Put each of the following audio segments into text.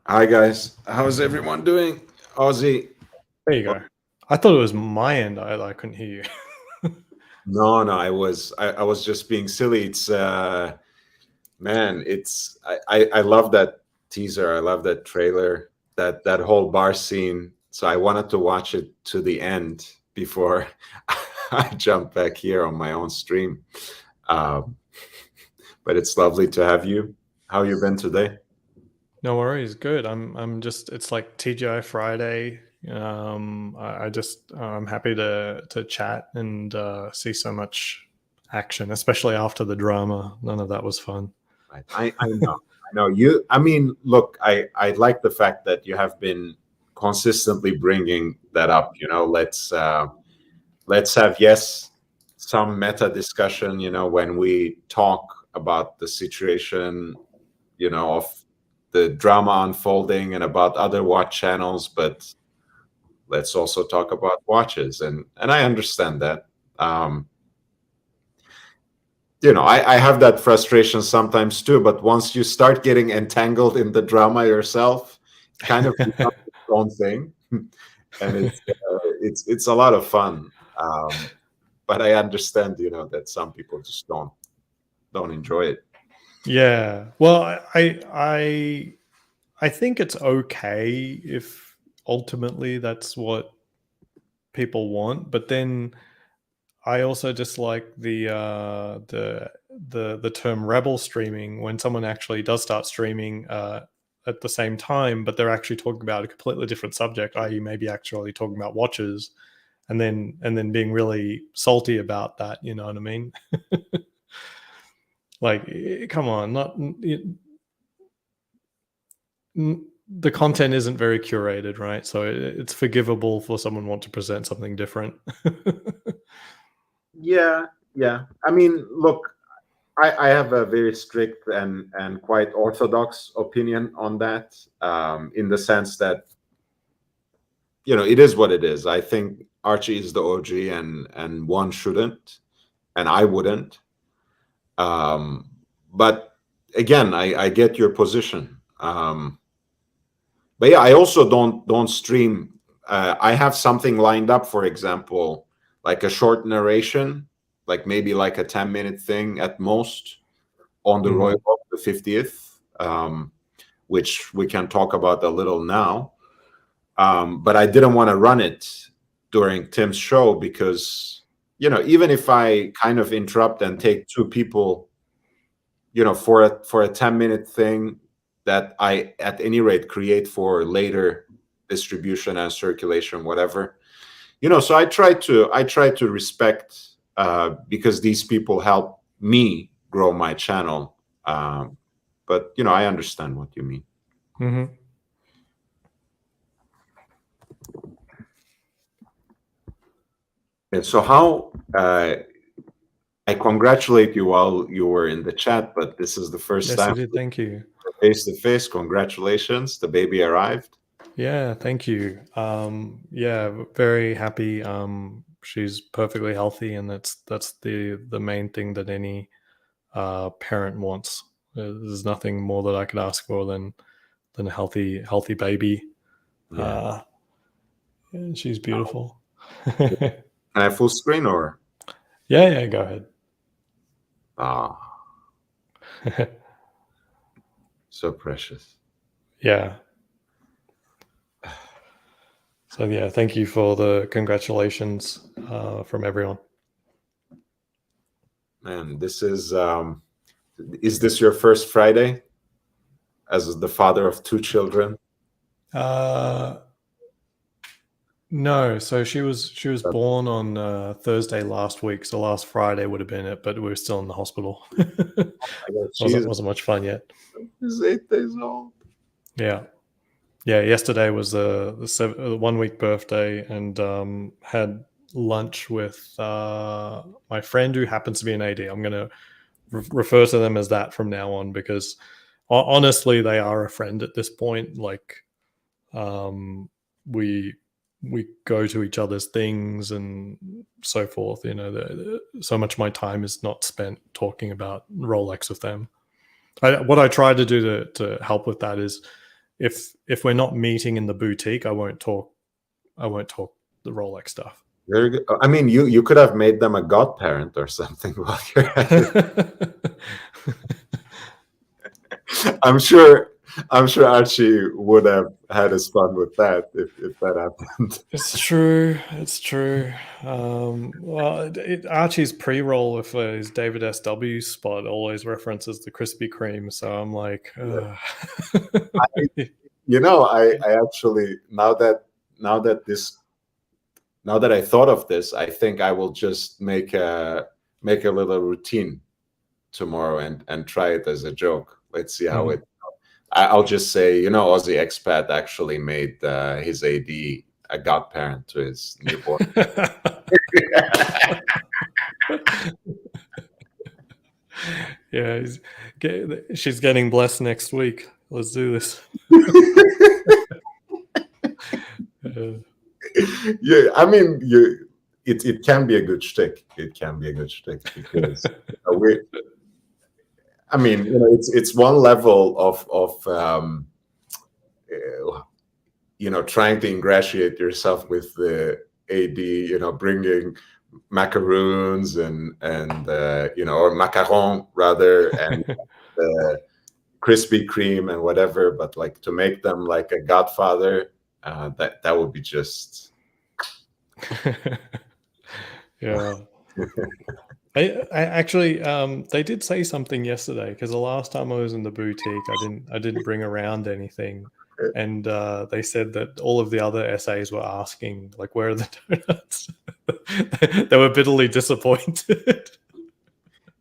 Hi guys, how's everyone doing? Ozzy? There you go. I thought it was my end. I couldn't hear you. No, I was just being silly. It's man, I love that teaser. I love that trailer. That whole bar scene. So I wanted to watch it to the end before I jump back here on my own stream. Um, but it's lovely to have you. How you been today? No worries. Good. I'm just. It's like TGI Friday. I'm happy to chat and see so much action, especially after the drama. None of that was fun. Right. I know you. I mean, look, I like the fact that you have been consistently bringing that up. Let's have some meta discussion. When we talk about the situation, of the drama unfolding and about other watch channels, but let's also talk about watches. And I understand that. Um, I have that frustration sometimes too, but once you start getting entangled in the drama yourself, it kind of becomes its own thing. And it's a lot of fun. But I understand, that some people just don't enjoy it. Yeah. Well, I think it's okay if ultimately that's what people want, but then I also dislike the term rebel streaming when someone actually does start streaming at the same time, but they're actually talking about a completely different subject, i.e., maybe actually talking about watches, and then being really salty about that. You know what I mean? Like, come on, not the content isn't very curated, right? So it's forgivable for someone want to present something different. Yeah. I mean, look, I have a very strict and quite orthodox opinion on that, in the sense that, it is what it is. I think Archie is the OG, and one shouldn't, and I wouldn't. Um, but again, I get your position. But yeah, I also don't stream. I have something lined up, for example, like a short narration, like maybe like a 10-minute thing at most on the Royal Oak, the 50th, which we can talk about a little now. But I didn't want to run it during Tim's show because, even if I kind of interrupt and take two people, for a 10-minute thing that I at any rate create for later distribution and circulation, whatever. So I try to respect, because these people help me grow my channel. But I understand what you mean. Mm-hmm. And so how I congratulate you while you were in the chat, but this is the first Yes, time you did. Thank you. face to face. Congratulations, the baby arrived. Yeah, thank you. Yeah, very happy. She's perfectly healthy, and that's the main thing that any parent wants. There's nothing more that I could ask for than a healthy baby. Yeah. And she's beautiful. Can I have full screen or? Yeah, go ahead. Ah, so precious. Yeah. So yeah, thank you for the congratulations from everyone. Man, is this your first Friday as the father of two children? No, so she was born on Thursday last week. So last Friday would have been it, but we were still in the hospital. I guess wasn't much fun yet. she's 8 days old. Yeah, yeah. Yesterday was the 1 week birthday, and had lunch with my friend who happens to be an AD. I'm gonna refer to them as that from now on because honestly, they are a friend at this point. Like, we go to each other's things and so forth. So much of my time is not spent talking about Rolex with them. What I try to do to help with that is if we're not meeting in the boutique, I won't talk the Rolex stuff. Very good. I mean, you could have made them a godparent or something while you're at it. I'm sure Archie would have had his fun with that if that happened. It's true. Well, Archie's pre-roll with his David SW spot always references the Krispy Kreme, so I'm like, I actually now that I thought of this, I think I will just make a little routine tomorrow and try it as a joke. Let's see how it. I'll just say, Aussie expat actually made his AD a godparent to his newborn. Yeah, she's getting blessed next week. Let's do this. Yeah, I mean, it can be a good shtick. It can be a good shtick because it's one level of trying to ingratiate yourself with the AD, bringing macaroons and or macaron rather, and Krispy Kreme and whatever, but like to make them like a godfather, that would be just. Yeah. I actually they did say something yesterday, because the last time I was in the boutique, I didn't bring around anything, and they said that all of the other SAs were asking, like, where are the donuts? They were bitterly disappointed.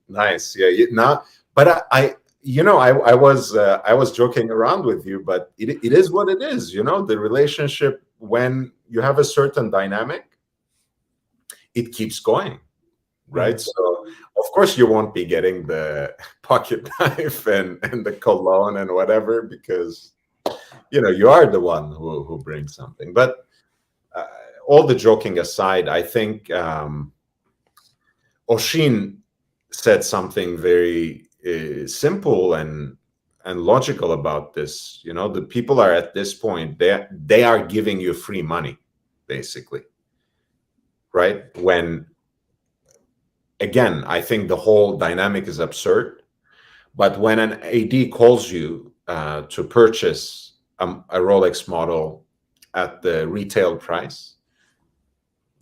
Nice, yeah. But I was joking around with you, but it is what it is. The relationship, when you have a certain dynamic, it keeps going. Right. So of course you won't be getting the pocket knife and the cologne and whatever, because you are the one who brings something. But all the joking aside, I think Oshin said something very simple and logical about this. The people are at this point, they are giving you free money, basically. Right? Again, I think the whole dynamic is absurd, but when an AD calls you to purchase a Rolex model at the retail price,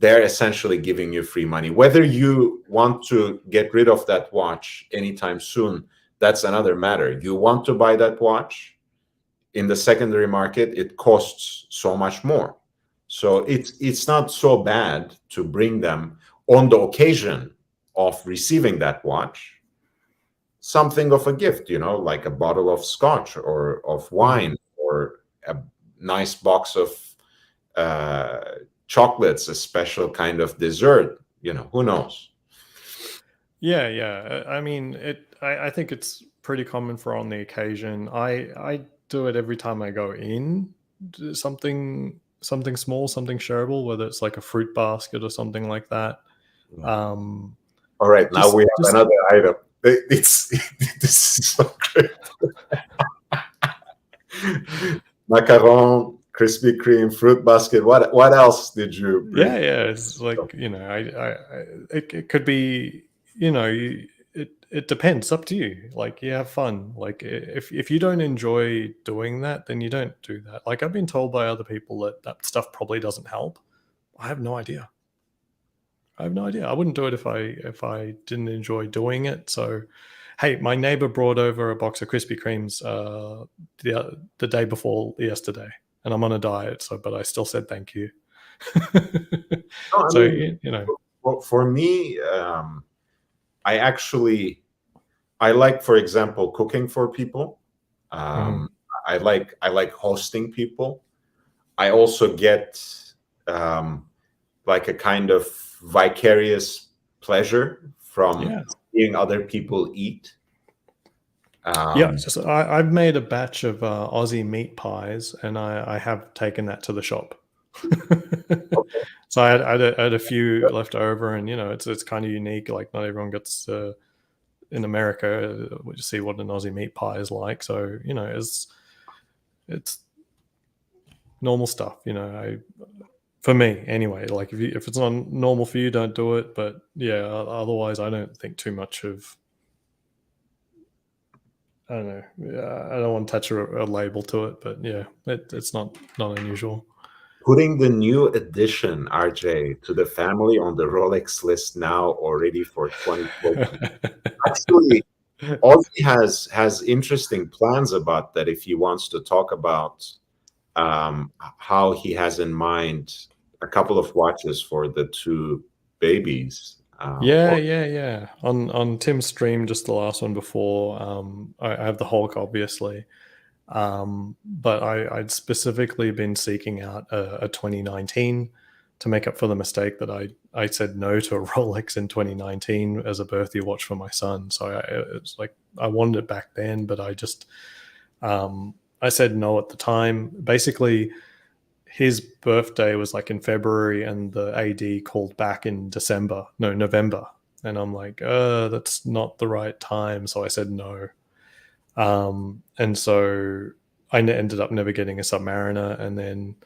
they're essentially giving you free money. Whether you want to get rid of that watch anytime soon, that's another matter. You want to buy that watch in the secondary market, it costs so much more. So it's not so bad to bring them on the occasion of receiving that watch something of a gift, like a bottle of scotch or of wine, or a nice box of chocolates, a special kind of dessert, who knows. Yeah. I mean, I think it's pretty common for on the occasion. I do it every time I go in, something small, something shareable, whether it's like a fruit basket or something like that. All right, now we have another item. This is so great. Macaron, Krispy Kreme, fruit basket. What else did you bring? Yeah. It's like, it could be, it depends. It's up to you. Like, you have fun. Like, if you don't enjoy doing that, then you don't do that. Like, I've been told by other people that stuff probably doesn't help. I have no idea. I wouldn't do it if I didn't enjoy doing it. So, hey, my neighbor brought over a box of Krispy Kremes the day before yesterday, and I'm on a diet. But I still said thank you. For me, I like, for example, cooking for people. I like hosting people. I also get like a kind of vicarious pleasure from seeing other people eat. I've made a batch of Aussie meat pies, and I have taken that to the shop. Okay. So I had a few left over, and it's kind of unique. Like, not everyone gets in America to see what an Aussie meat pie is like. So it's normal stuff. For me anyway, like if it's not normal for you, don't do it. But yeah, otherwise I don't think too much of, I don't know. I don't want to attach a label to it, but yeah, it's not unusual. Putting the new addition, RJ, to the family on the Rolex list now already for 2020. Actually, Ozzy has interesting plans about that if he wants to talk about how he has in mind a couple of watches for the two babies. Yeah. On Tim's stream, just the last one before, I have the Hulk, obviously. But I'd specifically been seeking out a 2019 to make up for the mistake that I said no to a Rolex in 2019 as a birthday watch for my son. So it's like I wanted it back then, but I said no at the time. Basically, his birthday was like in February, and the AD called back in November, and I'm like, that's not the right time. So I said no. And so I ended up never getting a Submariner, and then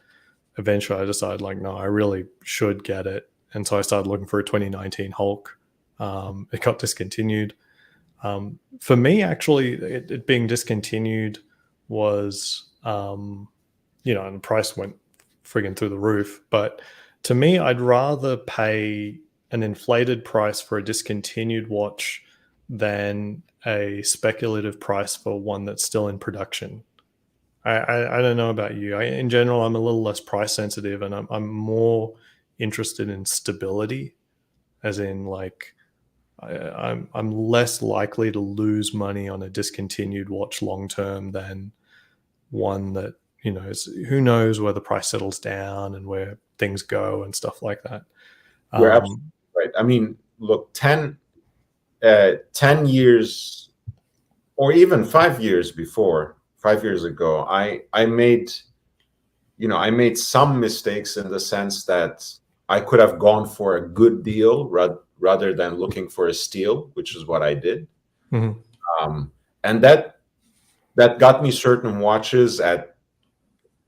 eventually I decided, like, no, I really should get it. And so I started looking for a 2019 Hulk. It got discontinued. For me, actually, it being discontinued was, and the price went friggin' through the roof. But to me, I'd rather pay an inflated price for a discontinued watch than a speculative price for one that's still in production. I don't know about you. In general, I'm a little less price sensitive, and I'm more interested in stability, as in, like, I'm less likely to lose money on a discontinued watch long term than one that, who knows where the price settles down and where things go and stuff like that. You're absolutely right. I mean, look, 10 years or even 5 years before, 5 years ago, I made some mistakes in the sense that I could have gone for a good deal rather than looking for a steal, which is what I did. Mm-hmm. And that got me certain watches at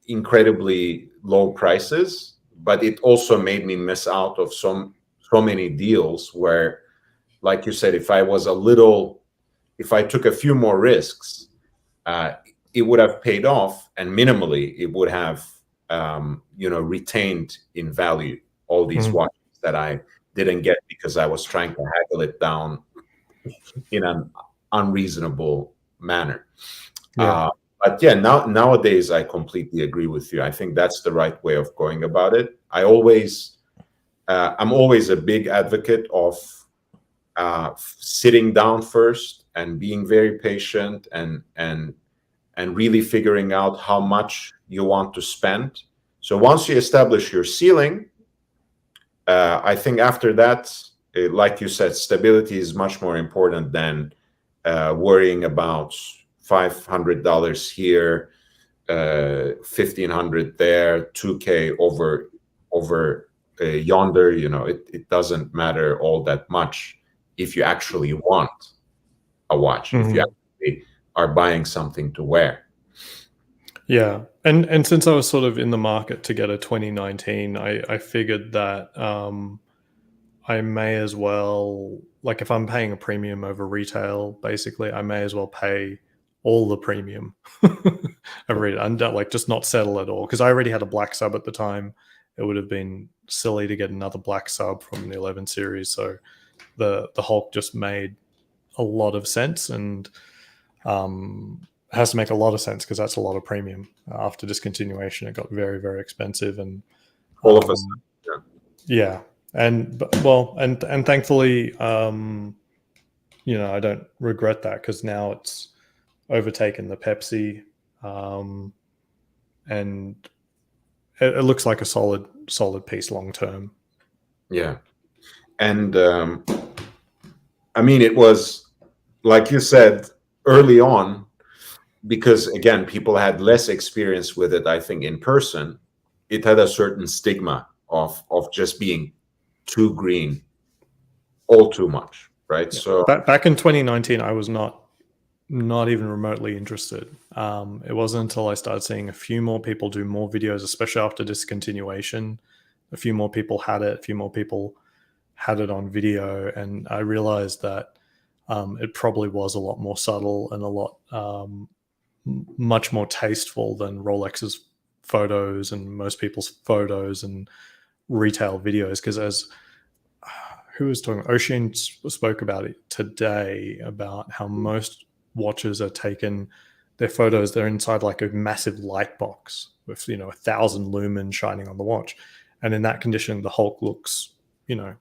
incredibly low prices, but it also made me miss out of so many deals where, like you said, if I took a few more risks, it would have paid off, and minimally it would have retained in value all these watches that I didn't get because I was trying to haggle it down in an unreasonable manner. But yeah, nowadays I completely agree with you. I think that's the right way of going about it. I'm always a big advocate of sitting down first and being very patient and really figuring out how much you want to spend. So once you establish your ceiling, I think after that, like you said, stability is much more important than worrying about $500 here, $1,500 there, $2K over yonder. It doesn't matter all that much if you actually want a watch, if you actually are buying something to wear. Yeah. And since I was sort of in the market to get a 2019, I figured that I may as well, like, if I'm paying a premium over retail, basically, I may as well pay all the premium over it, and like just not settle at all, because I already had a black sub at the time. It would have been silly to get another black sub from the 11 series. So the Hulk just made a lot of sense, and has to make a lot of sense because that's a lot of premium. After discontinuation, it got very, very expensive, and all of us, yeah. And thankfully, I don't regret that, because now it's overtaken the Pepsi, and it looks like a solid piece long term. Yeah, and I mean, it was, like you said, early on, because again, people had less experience with it. I think in person, it had a certain stigma of just being too green, all too much, right? Yeah. So back in 2019, I was not not even remotely interested. It wasn't until I started seeing a few more people do more videos, especially after discontinuation. A few more people had it. A few more people had it on video, and I realized that it probably was a lot more subtle and a lot much more tasteful than Rolex's photos and most people's photos and retail videos. Because as who was talking? Ocean spoke about it today about how most watches are taken. Their photos, they're inside like a massive light box with 1,000 lumens shining on the watch, and in that condition, the Hulk looks I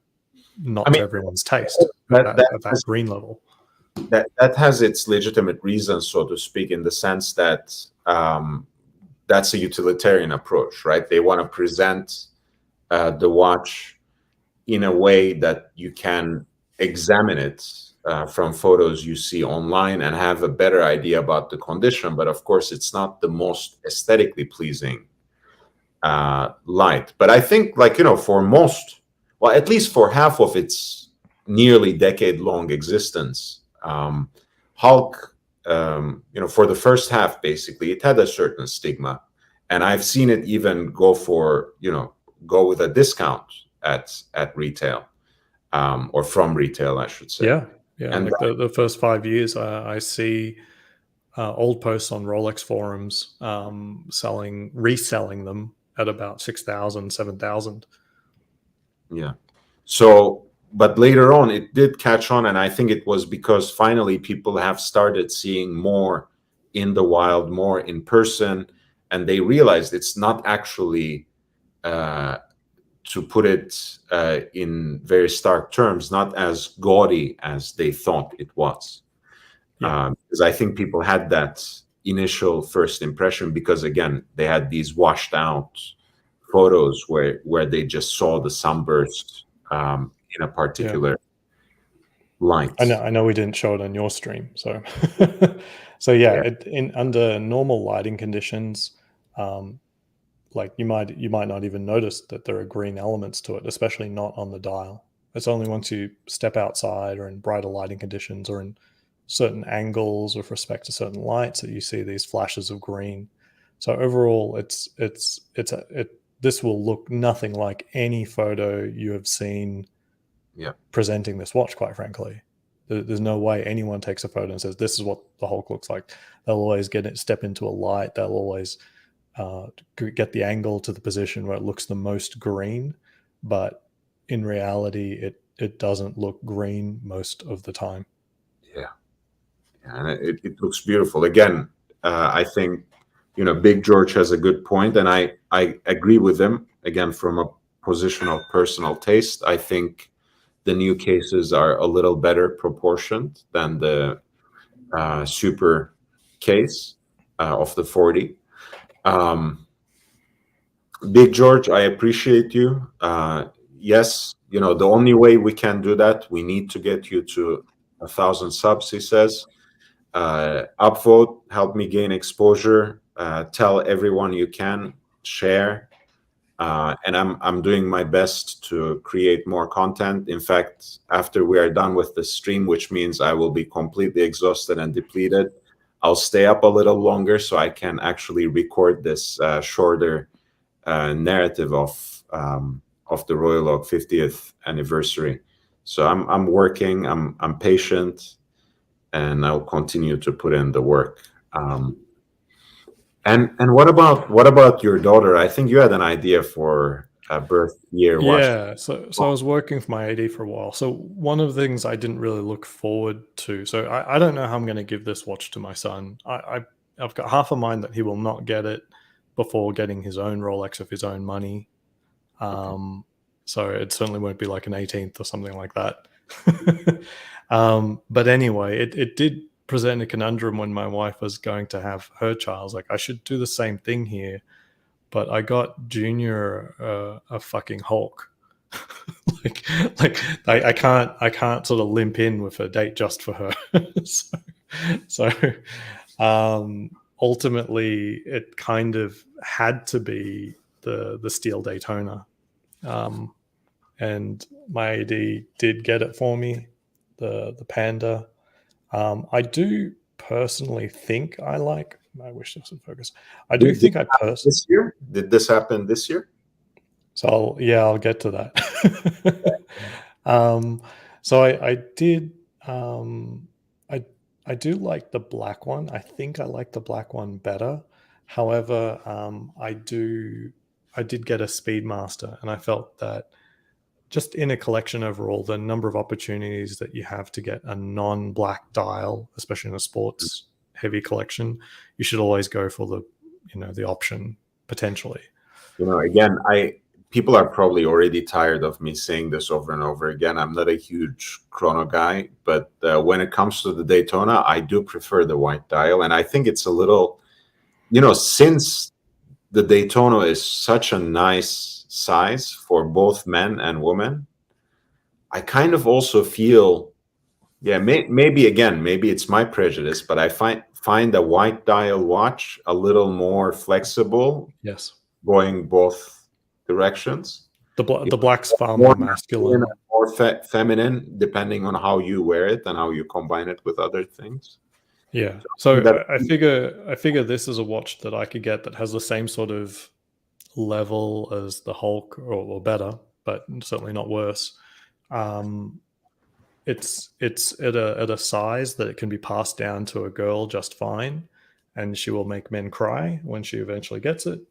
not to mean, everyone's taste that at that that has, green level. that has its legitimate reasons, so to speak, in the sense that that's a utilitarian approach, right? They want to present the watch in a way that you can examine it from photos you see online and have a better idea about the condition. But of course, it's not the most aesthetically pleasing light. But I think, for most, well, at least for half of its nearly decade-long existence, Hulk, for the first half, basically, it had a certain stigma. And I've seen it even go with a discount at retail, or from retail, I should say. Yeah. And Like the first 5 years, I see old posts on Rolex forums reselling them at about 6,000, 7,000. yeah. So, but later on, it did catch on, and I think it was because finally people have started seeing more in the wild, more in person, and they realized it's not actually, to put it in very stark terms, not as gaudy as they thought it was. Yeah. Because I think people had that initial first impression because, again, they had these washed out photos where they just saw the sunburst in a particular light. I know we didn't show it on your stream, so so yeah, Yeah. in under normal lighting conditions, like you might not even notice that there are green elements to it, especially not on the dial. It's only once you step outside or in brighter lighting conditions or in certain angles with respect to certain lights that you see these flashes of green. So overall, this will look nothing like any photo you have seen Yeah. presenting this watch, quite frankly. There's no way anyone takes a photo and says, this is what the Hulk looks like. They'll always step into a light. They'll always get the angle to the position where it looks the most green. But in reality, it doesn't look green most of the time. Yeah. And it looks beautiful. Again, I think, Big George has a good point, and I agree with him. Again, from a position of personal taste, I think the new cases are a little better proportioned than the super case of the 40. Big George, I appreciate you. Yes, the only way we can do that, we need to get you to 1,000 subs, he says. Upvote, help me gain exposure. Tell everyone you can, share. And I'm doing my best to create more content. In fact, after we are done with the stream, which means I will be completely exhausted and depleted, I'll stay up a little longer so I can actually record this shorter narrative of the Royal Oak 50th anniversary. So I'm working. I'm patient, and I'll continue to put in the work. And what about your daughter? I think you had an idea for a birth year watch. Yeah, so I was working for my AD for a while. So one of the things I didn't really look forward to. So I don't know how I'm going to give this watch to my son. I've got half a mind that he will not get it before getting his own Rolex of his own money. So it certainly won't be like an 18th or something like that. But anyway, it did present a conundrum when my wife was going to have her child. I was like, I should do the same thing here. But I got Junior a fucking Hulk. I can't sort of limp in with a date just for her. so ultimately, it kind of had to be the Steel Daytona, and my AD did get it for me, the Panda. I do personally think I like. I wish this would focus. I do think I personally. This year? Did this happen this year? So I'll get to that. So I did. I do like the black one. I think I like the black one better. However, I did get a Speedmaster, and I felt that just in a collection overall, the number of opportunities that you have to get a non-black dial, especially in a sports heavy collection, you should always go for the option potentially. Again, people are probably already tired of me saying this over and over again. I'm not a huge chrono guy, but when it comes to the Daytona, I do prefer the white dial. And I think it's a little, since the Daytona is such a nice size for both men and women, I kind of also feel, maybe it's my prejudice, but I find a white dial watch a little more flexible. Yes. Going both directions. The black's far more masculine, more feminine, depending on how you wear it and how you combine it with other things. Yeah. So I figure this is a watch that I could get that has the same sort of level as the Hulk, or better, but certainly not worse. It's at a size that it can be passed down to a girl just fine, and she will make men cry when she eventually gets it.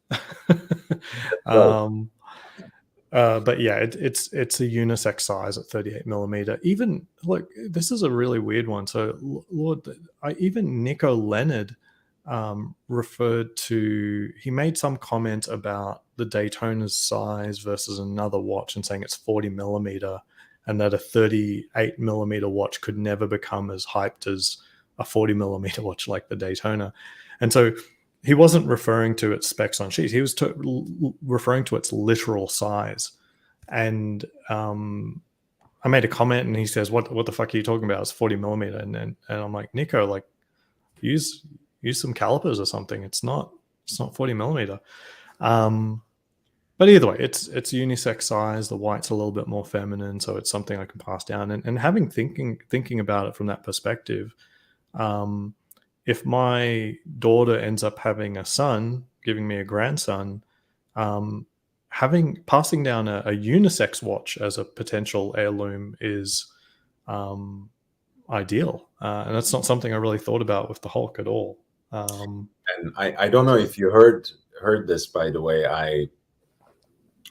But yeah, it's a unisex size at 38 millimeter. Even look, this is a really weird one. So even Nico Leonard referred to, he made some comment about the Daytona's size versus another watch and saying it's 40 millimeter, and that a 38 millimeter watch could never become as hyped as a 40 millimeter watch like the Daytona. And so he wasn't referring to its specs on sheets. He was referring to its literal size. And I made a comment, and he says, what the fuck are you talking about? It's 40 millimeter. And I'm like, Nico, like, use some calipers or something. It's not 40 millimeter. But either way, it's unisex size. The white's a little bit more feminine, so it's something I can pass down. And having thinking about it from that perspective, if my daughter ends up having a son, giving me a grandson, passing down a unisex watch as a potential heirloom is ideal, and that's not something I really thought about with the Hulk at all. And I don't know if you heard this, by the way.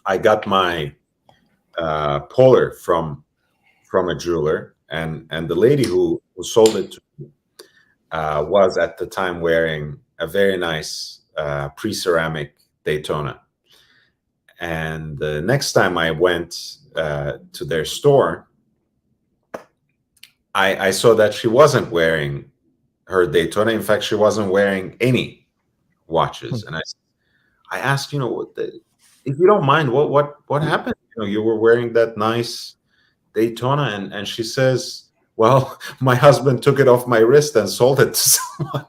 I got my Polar from a jeweler, and the lady who sold it to me was at the time wearing a very nice pre-ceramic Daytona. And the next time I went to their store, I saw that she wasn't wearing her Daytona. In fact, she wasn't wearing any watches. And I asked, if you don't mind, what happened? You were wearing that nice Daytona, and she says, well, my husband took it off my wrist and sold it to someone.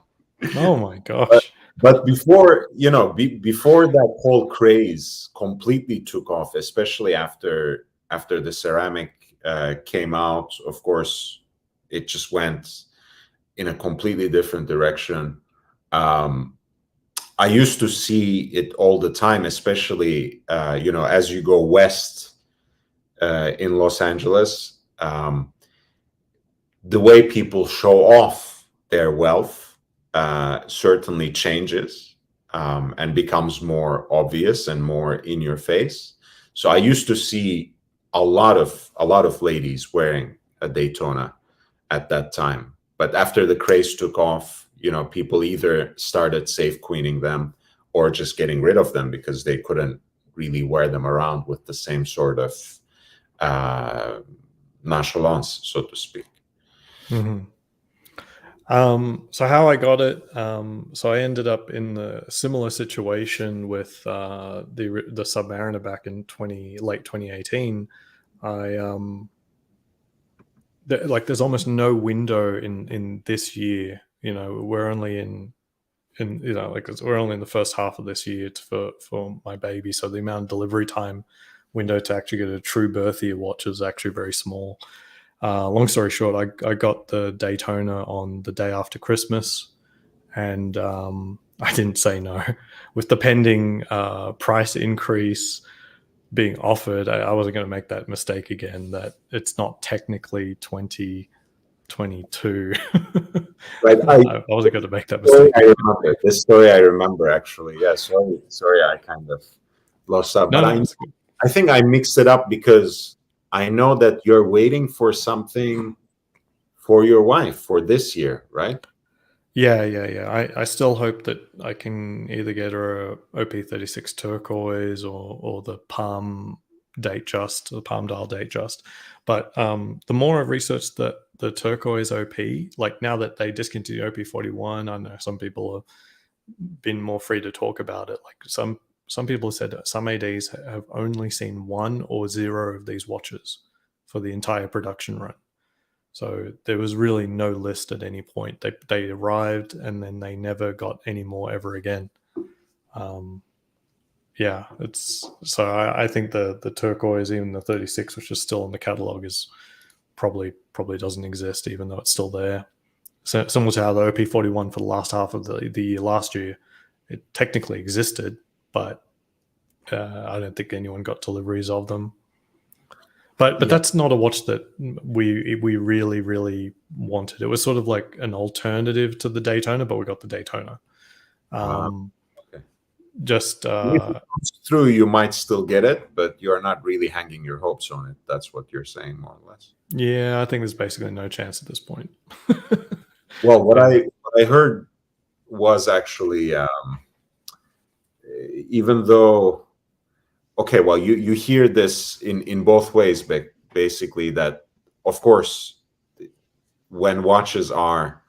Oh my gosh. But before, before that whole craze completely took off, especially after the ceramic came out, of course, it just went in a completely different direction. I used to see it all the time, especially, as you go west in Los Angeles, the way people show off their wealth certainly changes and becomes more obvious and more in your face. So I used to see a lot of ladies wearing a Daytona at that time. But after the craze took off, people either started safe queening them or just getting rid of them because they couldn't really wear them around with the same sort of nonchalance, so to speak. Mm-hmm. So how I got it, so I ended up in the similar situation with the Submariner back in late 2018. There's almost no window in this year. We're only we're only in the first half of this year for my baby, so the amount of delivery time window to actually get a true birth year watch is actually very small. Long story short, I got the Daytona on the day after Christmas, and I didn't say no. With the pending price increase being offered, I wasn't going to make that mistake again, that it's not technically 2022. Right. I wasn't going to make that mistake. This story I remember actually. Yeah, sorry, I kind of lost up. No, But no, I think I mixed it up because I know that you're waiting for something for your wife for this year, right? Yeah. I still hope that I can either get her a OP36 turquoise or the Palm Datejust, the Palm Dial Datejust. But the more I've researched the turquoise OP, like now that they discontinued OP41, I know some people have been more free to talk about it. Like some people have said that some ADs have only seen 1 or 0 of these watches for the entire production run. So there was really no list at any point. They arrived and then they never got any more ever again. Yeah, it's so I think the turquoise, even the 36, which is still in the catalog, is probably doesn't exist, even though it's still there. So similar to how the OP41 for the last half of the year last year, it technically existed, but I don't think anyone got deliveries of them. But that's not a watch that we really wanted. It was sort of like an alternative to the Daytona, but we got the Daytona. Okay. Just If it comes through, you might still get it, but you're not really hanging your hopes on it. That's what you're saying, more or less. Yeah, I think there's basically no chance at this point. Well, what I heard was actually, even though, okay, well, you hear this in both ways, but basically that, of course, when watches are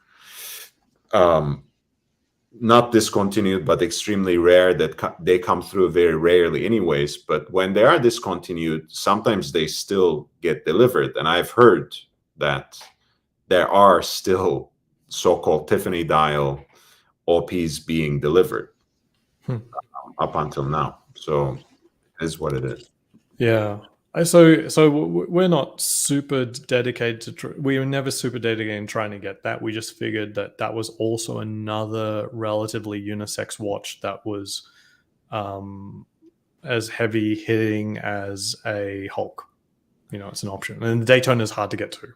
not discontinued but extremely rare, that they come through very rarely anyways, but when they are discontinued, sometimes they still get delivered. And I've heard that there are still so-called Tiffany dial OPs being delivered up until now. So it is what it is. Yeah. So we're not super dedicated to. We were never super dedicated in trying to get that. We just figured that was also another relatively unisex watch that was as heavy hitting as a Hulk. You know, it's an option, and the Daytona is hard to get to.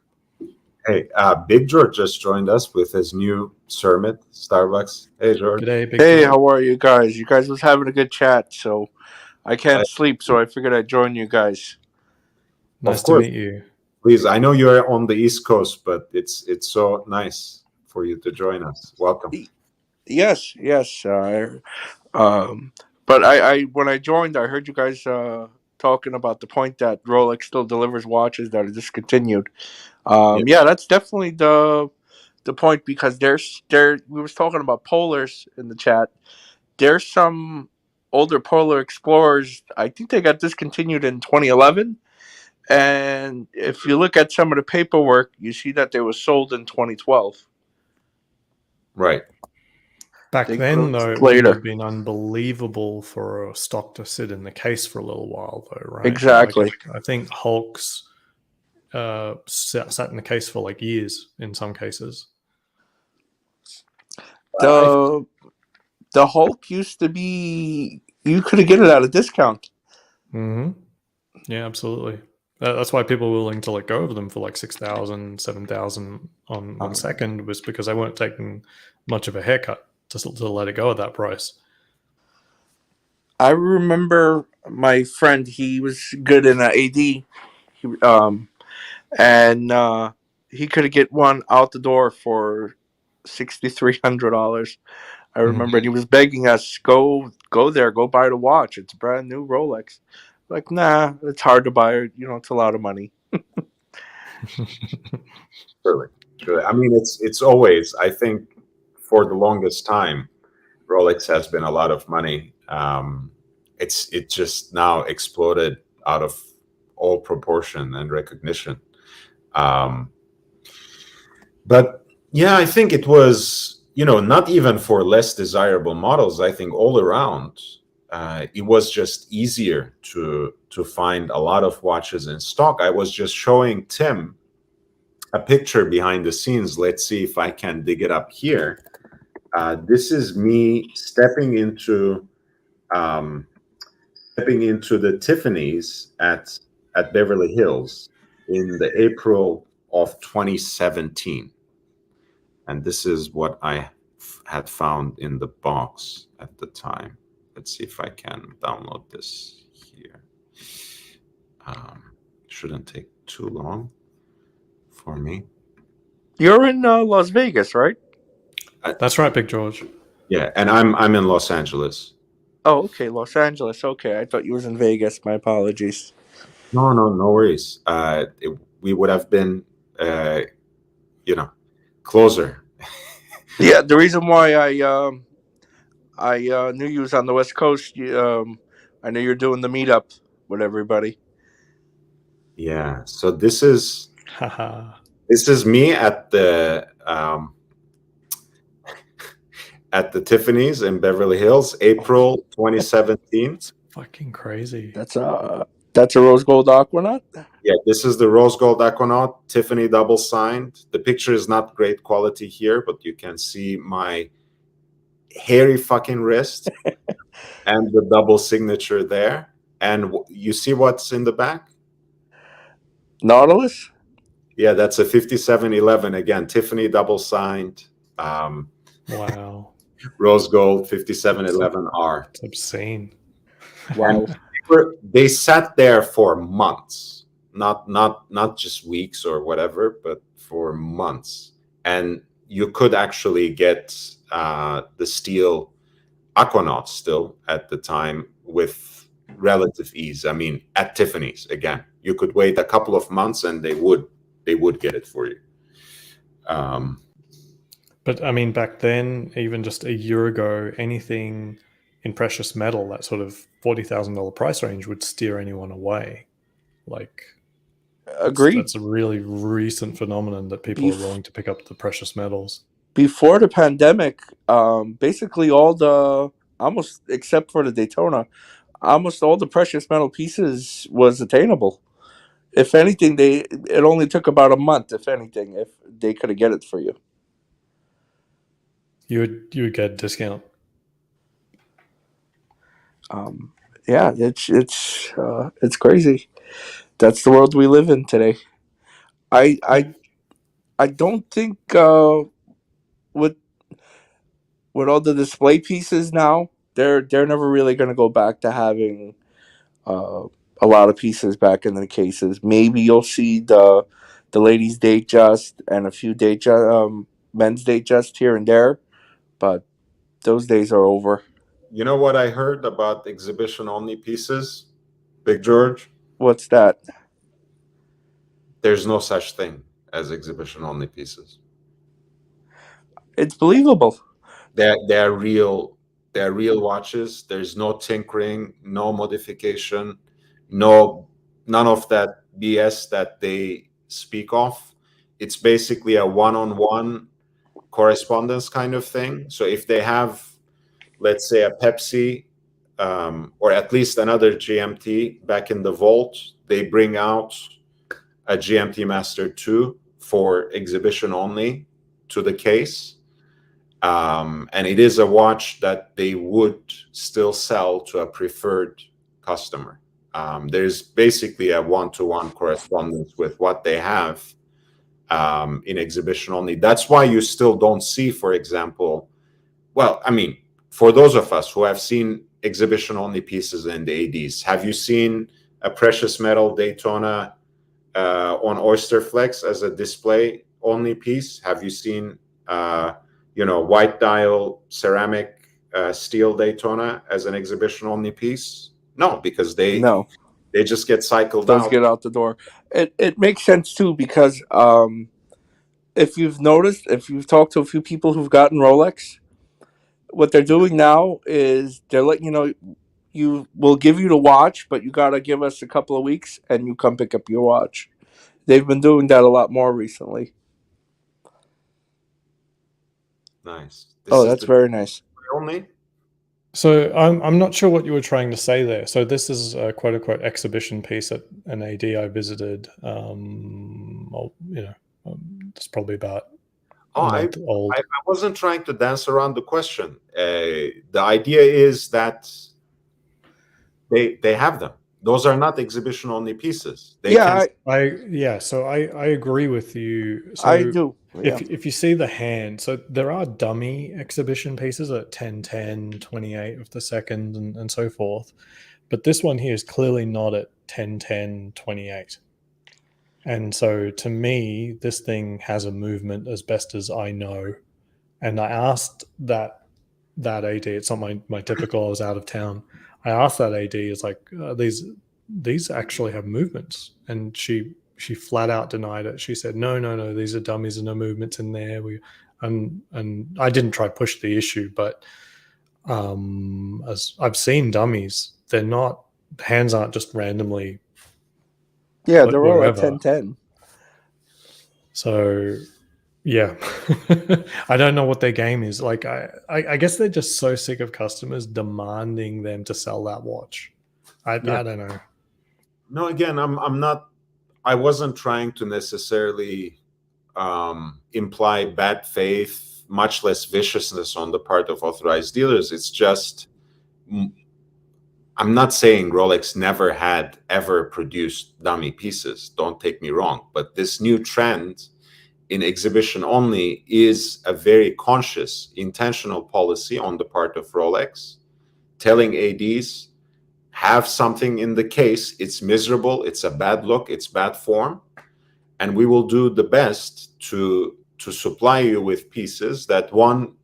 Hey, Big George just joined us with his new Sermit Starbucks. Hey, George. G'day, Big Hey, George. how are you guys? You guys was having a good chat, so I can't sleep, so I figured I'd join you guys. Nice to meet you. Please, I know you're on the East Coast, but it's so nice for you to join us. Welcome. Yes. But I when I joined, I heard you guys talking about the point that Rolex still delivers watches that are discontinued. Yeah, that's definitely the point, because we was talking about polars in the chat. There's some older Polar Explorers. I think they got discontinued in 2011. And if you look at some of the paperwork, you see that they were sold in 2012. Right. Back then, though, it would have been unbelievable for a stock to sit in the case for a little while, though, right? Exactly. Like, I think Hulks sat in the case for like years in some cases. The Hulk used to be, you could have get it at a discount. Mm-hmm. Yeah, absolutely. That's why people were willing to let go of them for like 6,000, 7,000 on 1 second, was because they weren't taking much of a haircut to let it go at that price. I remember my friend, he was good in AD, and he could get one out the door for $6,300. I remember he was begging us, go there, go buy the watch. It's a brand new Rolex. Like, nah, it's hard to buy. You know, it's a lot of money. Truly. I mean, it's always, I think, for the longest time, Rolex has been a lot of money. It just now exploded out of all proportion and recognition. But yeah, I think it was, not even for less desirable models. I think all around, it was just easier to find a lot of watches in stock. I was just showing Tim a picture behind the scenes. Let's see if I can dig it up here. This is me stepping into the Tiffany's at Beverly Hills in the April of 2017. And this is what I had found in the box at the time. Let's see if I can download this here. Shouldn't take too long for me. You're in Las Vegas, right? That's right, Big George. Yeah, and I'm in Los Angeles. Oh, okay, Los Angeles. Okay, I thought you was in Vegas. My apologies. No worries. We would have been, closer. Yeah, the reason why I knew you was on the West Coast. I know you're doing the meetup with everybody. Yeah. So this is Haha. me at the Tiffany's in Beverly Hills, April 2017. It's fucking crazy. That's a rose gold aquanaut. Yeah, this is the rose gold aquanaut, Tiffany double signed. The picture is not great quality here, but you can see my hairy fucking wrist and the double signature there. And you see what's in the back? Nautilus. Yeah, that's a 5711 again, Tiffany double signed. Wow. Rose gold 5711R. It's obscene. Wow. They sat there for months, not just weeks or whatever, but for months. And you could actually get the steel aquanauts still at the time with relative ease. I mean, at Tiffany's again, you could wait a couple of months and they would get it for you. But I mean, back then, even just a year ago, anything in precious metal, that sort of $40,000 price range, would steer anyone away. Like, Agreed. That's a really recent phenomenon that people are willing to pick up the precious metals. Before the pandemic, basically almost except for the Daytona, almost all the precious metal pieces was attainable. If anything, it only took about a month, if anything, if they could have get it for you. You would get a discount. Yeah, it's crazy. That's the world we live in today. I don't think with all the display pieces now, they're never really going to go back to having a lot of pieces back in the cases. Maybe you'll see the ladies' Datejust and a few men's Datejust here and there, but those days are over. You know what I heard about exhibition only pieces, Big George? What's that? There's no such thing as exhibition only pieces. It's believable. They're real watches. There's no tinkering, no modification, none of that BS that they speak of. It's basically a one-on-one correspondence kind of thing. So if they have, let's say, a Pepsi or at least another GMT back in the vault, they bring out a GMT Master 2 for exhibition only to the case. And it is a watch that they would still sell to a preferred customer. There's basically a one-to-one correspondence with what they have in exhibition only. That's why you still don't see, for example, well, I mean, for those of us who have seen exhibition only pieces in the ADs, have you seen a precious metal Daytona on Oyster Flex as a display only piece? Have you seen white dial ceramic steel Daytona as an exhibition only piece? No, because they just get cycled out. Those get out the door. It makes sense too, because if you've noticed, if you've talked to a few people who've gotten Rolex, what they're doing now is they're letting you know, you will give you the watch, but you got to give us a couple of weeks and you come pick up your watch. They've been doing that a lot more recently. Nice. That's very nice. Only? So I'm not sure what you were trying to say there. So this is a quote unquote exhibition piece at an AD I visited, It's probably about Oh, a month old. I wasn't trying to dance around the question. The idea is that they have them. Those are not exhibition only pieces. They Yeah, can. So I agree with you. So I do. Yeah. if you see the hand, so there are dummy exhibition pieces at 1010, 28 of the second, and so forth. But this one here is clearly not at 1010, 28. And so to me, this thing has a movement as best as I know. And I asked that AD, it's not my typical, I was out of town. I asked that AD, it's like, these actually have movements. And she flat out denied it. She said, no, these are dummies and no movements in there. And I didn't try to push the issue, but as I've seen dummies, they're not, hands aren't just randomly Yeah, put they're all at wherever. 1010. So yeah, I don't know what their game is. Like, I guess they're just so sick of customers demanding them to sell that watch. I don't know. No, again, I'm not. I wasn't trying to necessarily imply bad faith, much less viciousness on the part of authorized dealers. It's just, I'm not saying Rolex never had ever produced dummy pieces. Don't take me wrong, but this new trend in exhibition only is a very conscious, intentional policy on the part of Rolex, telling ADs, have something in the case. It's miserable. It's a bad look. It's bad form. And we will do the best to supply you with pieces that, one,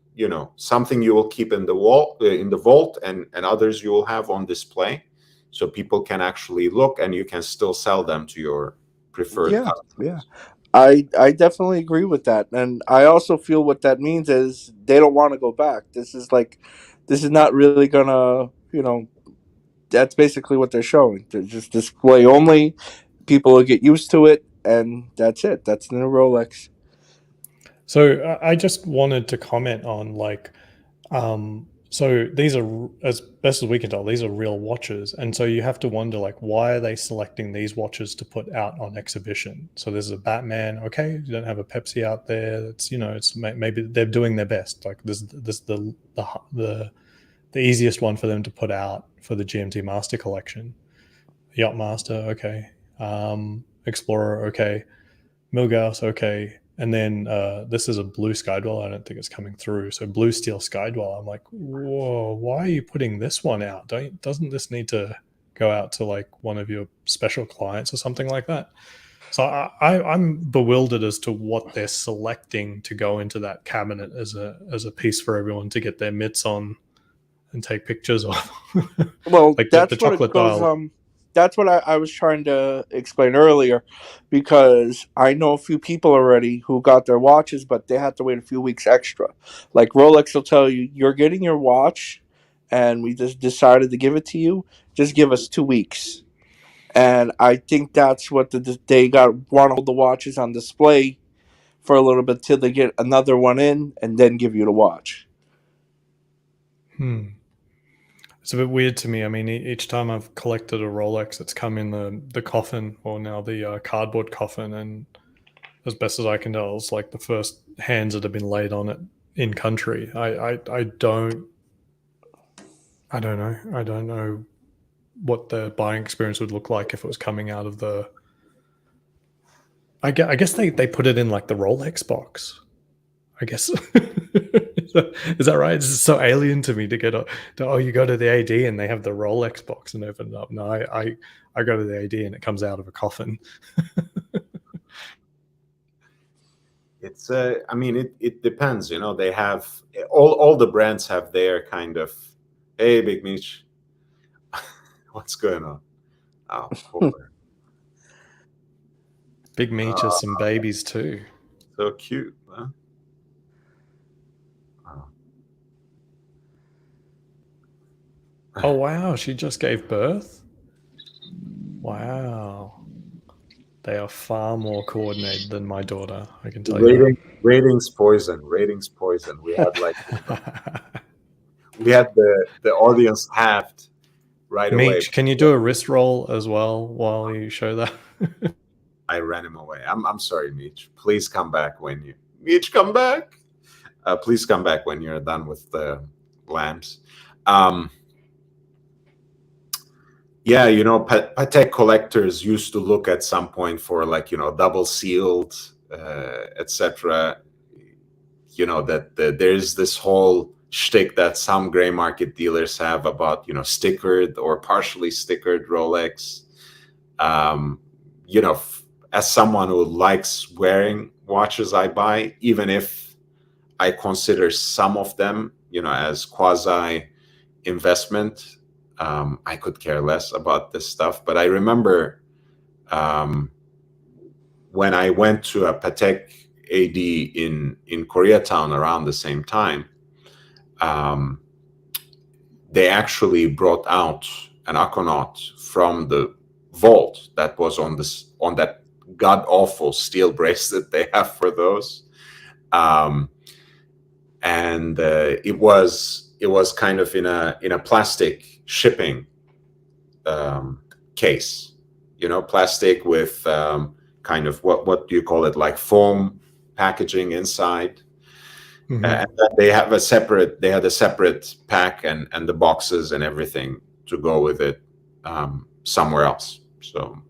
something you will keep in the vault, and others you will have on display, so people can actually look and you can still sell them to your preferred customers. Yeah. I definitely agree with that. And I also feel what that means is they don't want to go back. This is not really gonna, that's basically what they're showing. They're just display only. People will get used to it, and that's it. That's the new Rolex. So I just wanted to comment on, like, so these are, as best as we can tell, these are real watches, and so you have to wonder, like, why are they selecting these watches to put out on exhibition? So there's a Batman. Okay, you don't have a Pepsi out there. It's it's maybe they're doing their best. Like, this the easiest one for them to put out for the GMT Master Collection. Yacht Master, okay. Explorer, okay. Milgauss, okay. And then this is a blue Skydwell. I don't think it's coming through. So blue steel Skydwell. I'm like, whoa, why are you putting this one out? Doesn't this need to go out to like one of your special clients or something like that? So I'm bewildered as to what they're selecting to go into that cabinet as a piece for everyone to get their mitts on and take pictures of. Well, like that's the what chocolate it goes. dial. That's what I was trying to explain earlier, because I know a few people already who got their watches, but they had to wait a few weeks extra. Like Rolex will tell you, you're getting your watch, and we just decided to give it to you. Just give us 2 weeks. And I think that's what they want to hold the watches on display for a little bit till they get another one in, and then give you the watch. It's a bit weird to me. I mean, each time I've collected a Rolex, it's come in the coffin, or now the cardboard coffin, and as best as I can tell, it's like the first hands that have been laid on it in country. I don't know. I don't know what the buying experience would look like if it was coming out of the. I guess they put it in like the Rolex box. I guess. Is that right? It's so alien to me to get you go to the AD and they have the Rolex box and open it up. No, I go to the AD and it comes out of a coffin. It's I mean, it depends. They have all the brands have their kind of, hey, Big Meech, what's going on? Oh, poor. Big Meech has some babies too. So cute, huh? Oh wow, she just gave birth? Wow. They are far more coordinated than my daughter, I can tell you. Ratings poison. We had the audience halved right away. Meech, can you do a wrist roll as well while you show that? ran him away. I'm sorry, Meech. Please come back when you Meech come back. Please come back when you're done with the lamps. Yeah, Patek collectors used to look at some point for like double sealed, etc. That there's this whole shtick that some gray market dealers have about stickered or partially stickered Rolex. As someone who likes wearing watches I buy, even if I consider some of them as quasi investment, I could care less about this stuff. But I remember when I went to a Patek AD in Koreatown around the same time, they actually brought out an Aquanaut from the vault that was on that god awful steel bracelet they have for those, and it was kind of in a plastic shipping case, plastic with kind of what do you call it, like foam packaging inside. Mhm. And they had a separate pack and the boxes and everything to go with it somewhere else. So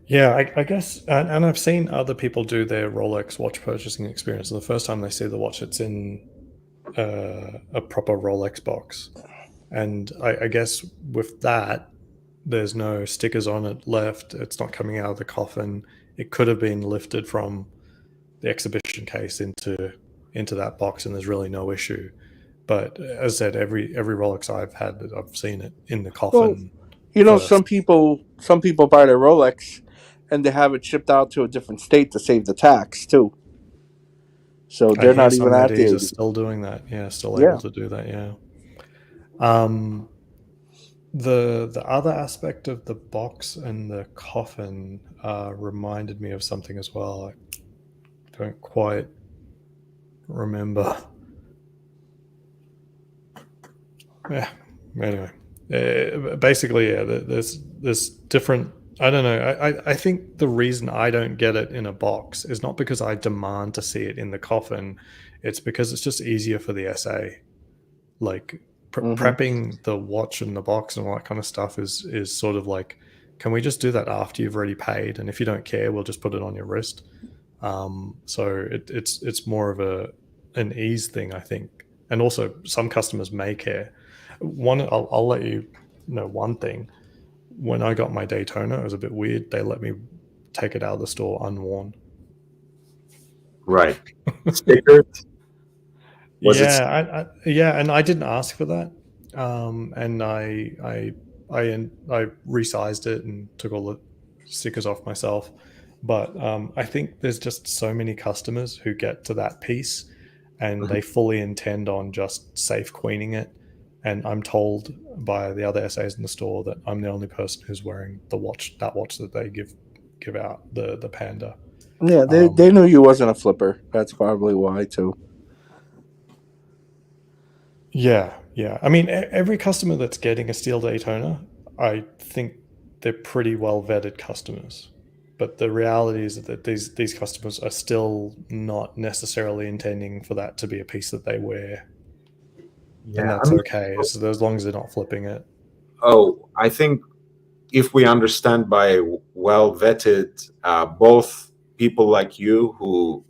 Yeah, I guess, and I've seen other people do their Rolex watch purchasing experience. The first time they see the watch, it's in a proper Rolex box, and I guess with that, there's no stickers on it left. It's not coming out of the coffin. It could have been lifted from the exhibition case into that box, and there's really no issue. But as I said, every Rolex I've had, I've seen it in the coffin. First. some people buy their Rolex and they have it shipped out to a different state to save the tax too. So they're not even at the ADs are still doing that. Yeah, still Yeah. able to do that. Yeah. The other aspect of the box and the coffin reminded me of something as well. I don't quite remember. Yeah. Anyway, basically, yeah. There's different. I don't know. I think the reason I don't get it in a box is not because I demand to see it in the coffin. It's because it's just easier for the SA. Like prepping the watch and the box and all that kind of stuff is sort of like, can we just do that after you've already paid? And if you don't care, we'll just put it on your wrist. So it's more of an ease thing, I think. And also, some customers may care. I'll let you know one thing. When I got my Daytona, it was a bit weird. They let me take it out of the store unworn. right, stickered. Yeah, and I didn't ask for that. And I resized it and took all the stickers off myself. But I think there's just so many customers who get to that piece and they fully intend on just safe queening it. And I'm told by the other SAs in the store that I'm the only person who's wearing that watch that they give out, the Panda. Yeah, they knew you wasn't a flipper. That's probably why too. Yeah. I mean, every customer that's getting a steel Daytona, I think they're pretty well vetted customers. But the reality is that these customers are still not necessarily intending for that to be a piece that they wear. Yeah, and that's okay, as long as they're not flipping it. Oh, I think if we understand by well vetted, both people like you who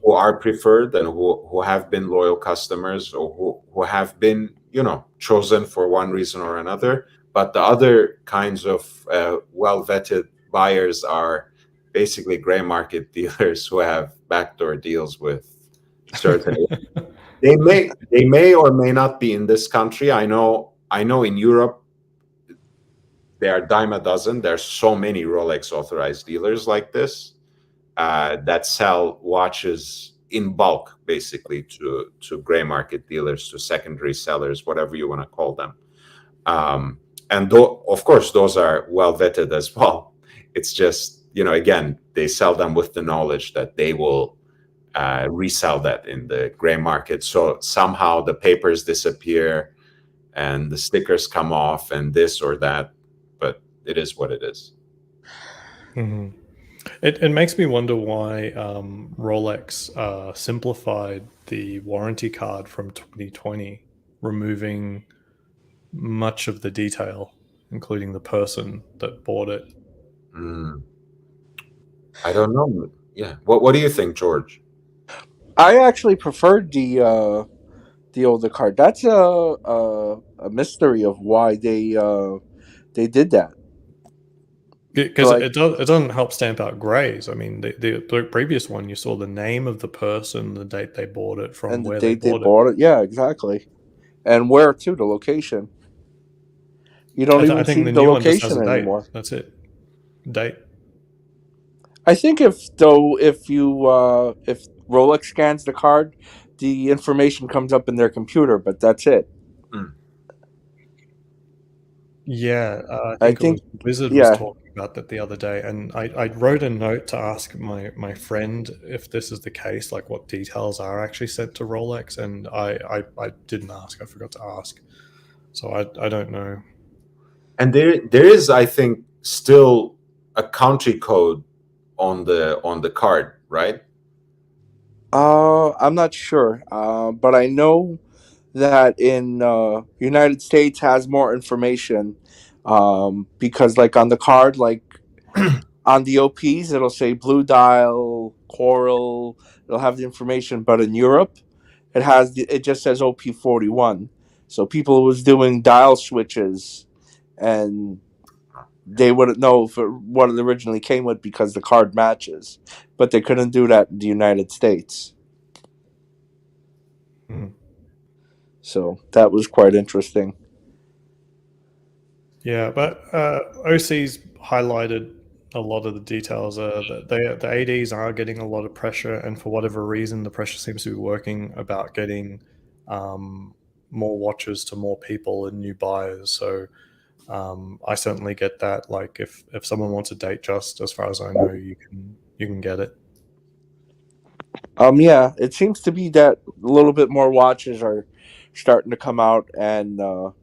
are preferred and who have been loyal customers, or who have been chosen for one reason or another, but the other kinds of well vetted buyers are basically gray market dealers who have backdoor deals with certain. They may or may not be in this country. I know in Europe they are dime a dozen. There's so many Rolex authorized dealers like this that sell watches in bulk, basically to gray market dealers, to secondary sellers, whatever you want to call them. And of course, those are well vetted as well. It's just, again, they sell them with the knowledge that they will resell that in the gray market. So somehow the papers disappear and the stickers come off and this or that, but it is what it is. Mm-hmm. It makes me wonder why Rolex simplified the warranty card from 2020, removing much of the detail, including the person that bought it. I don't know. Yeah. What do you think, George? I actually preferred the older card. That's a mystery of why they did that. Because Like, it doesn't help stamp out grays. I mean, the previous one, you saw the name of the person, the date they bought it, from and the where they date they bought it. bought it. Yeah, exactly. And where to, the location. You don't I even think see the the new one just has location a date. anymore. That's it. Date. I think if Rolex scans the card, the information comes up in their computer, but that's it. Yeah, I I think it was think, Wizard was yeah. talking about that the other day, and I wrote a note to ask my friend if this is the case, like what details are actually sent to Rolex, and I didn't ask. I forgot to ask, so I don't know. And there is, I think, still a country code on the card, right? I'm not sure, but I know that in United States has more information, because like on the card, like on the OPs, it'll say blue dial, coral. It'll have the information, but in Europe, it just says OP41. So people was doing dial switches, and they wouldn't know what it originally came with because the card matches, but they couldn't do that in the United States. Mhm. So that was quite interesting. Yeah, but OC's highlighted a lot of the details. The ADs are getting a lot of pressure, and for whatever reason, the pressure seems to be working about getting more watches to more people and new buyers. So I certainly get that. Like if someone wants a date, just as far as I know, you can get it. Yeah, it seems to be that a little bit more watches are starting to come out, and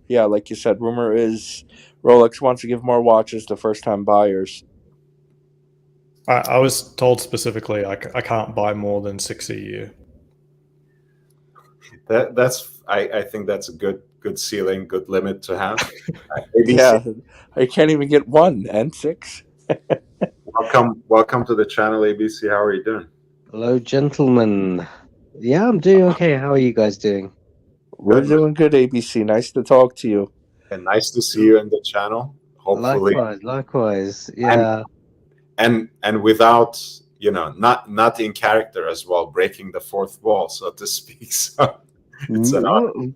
yeah, like you said, rumor is Rolex wants to give more watches to first time buyers. I was told specifically I can't buy more than 6 a year. I think that's a good ceiling, good limit to have. ABC, Yeah, I can't even get one and six. welcome to the channel, ABC. How are you doing? Hello, gentlemen. Yeah, I'm doing okay. How are you guys doing? We're Good, doing good, ABC. Nice to talk to you. and nice to see you in the channel. Hopefully, Likewise. and Yeah. without not in character as well, breaking the fourth wall, so to speak. So it's an honor. What?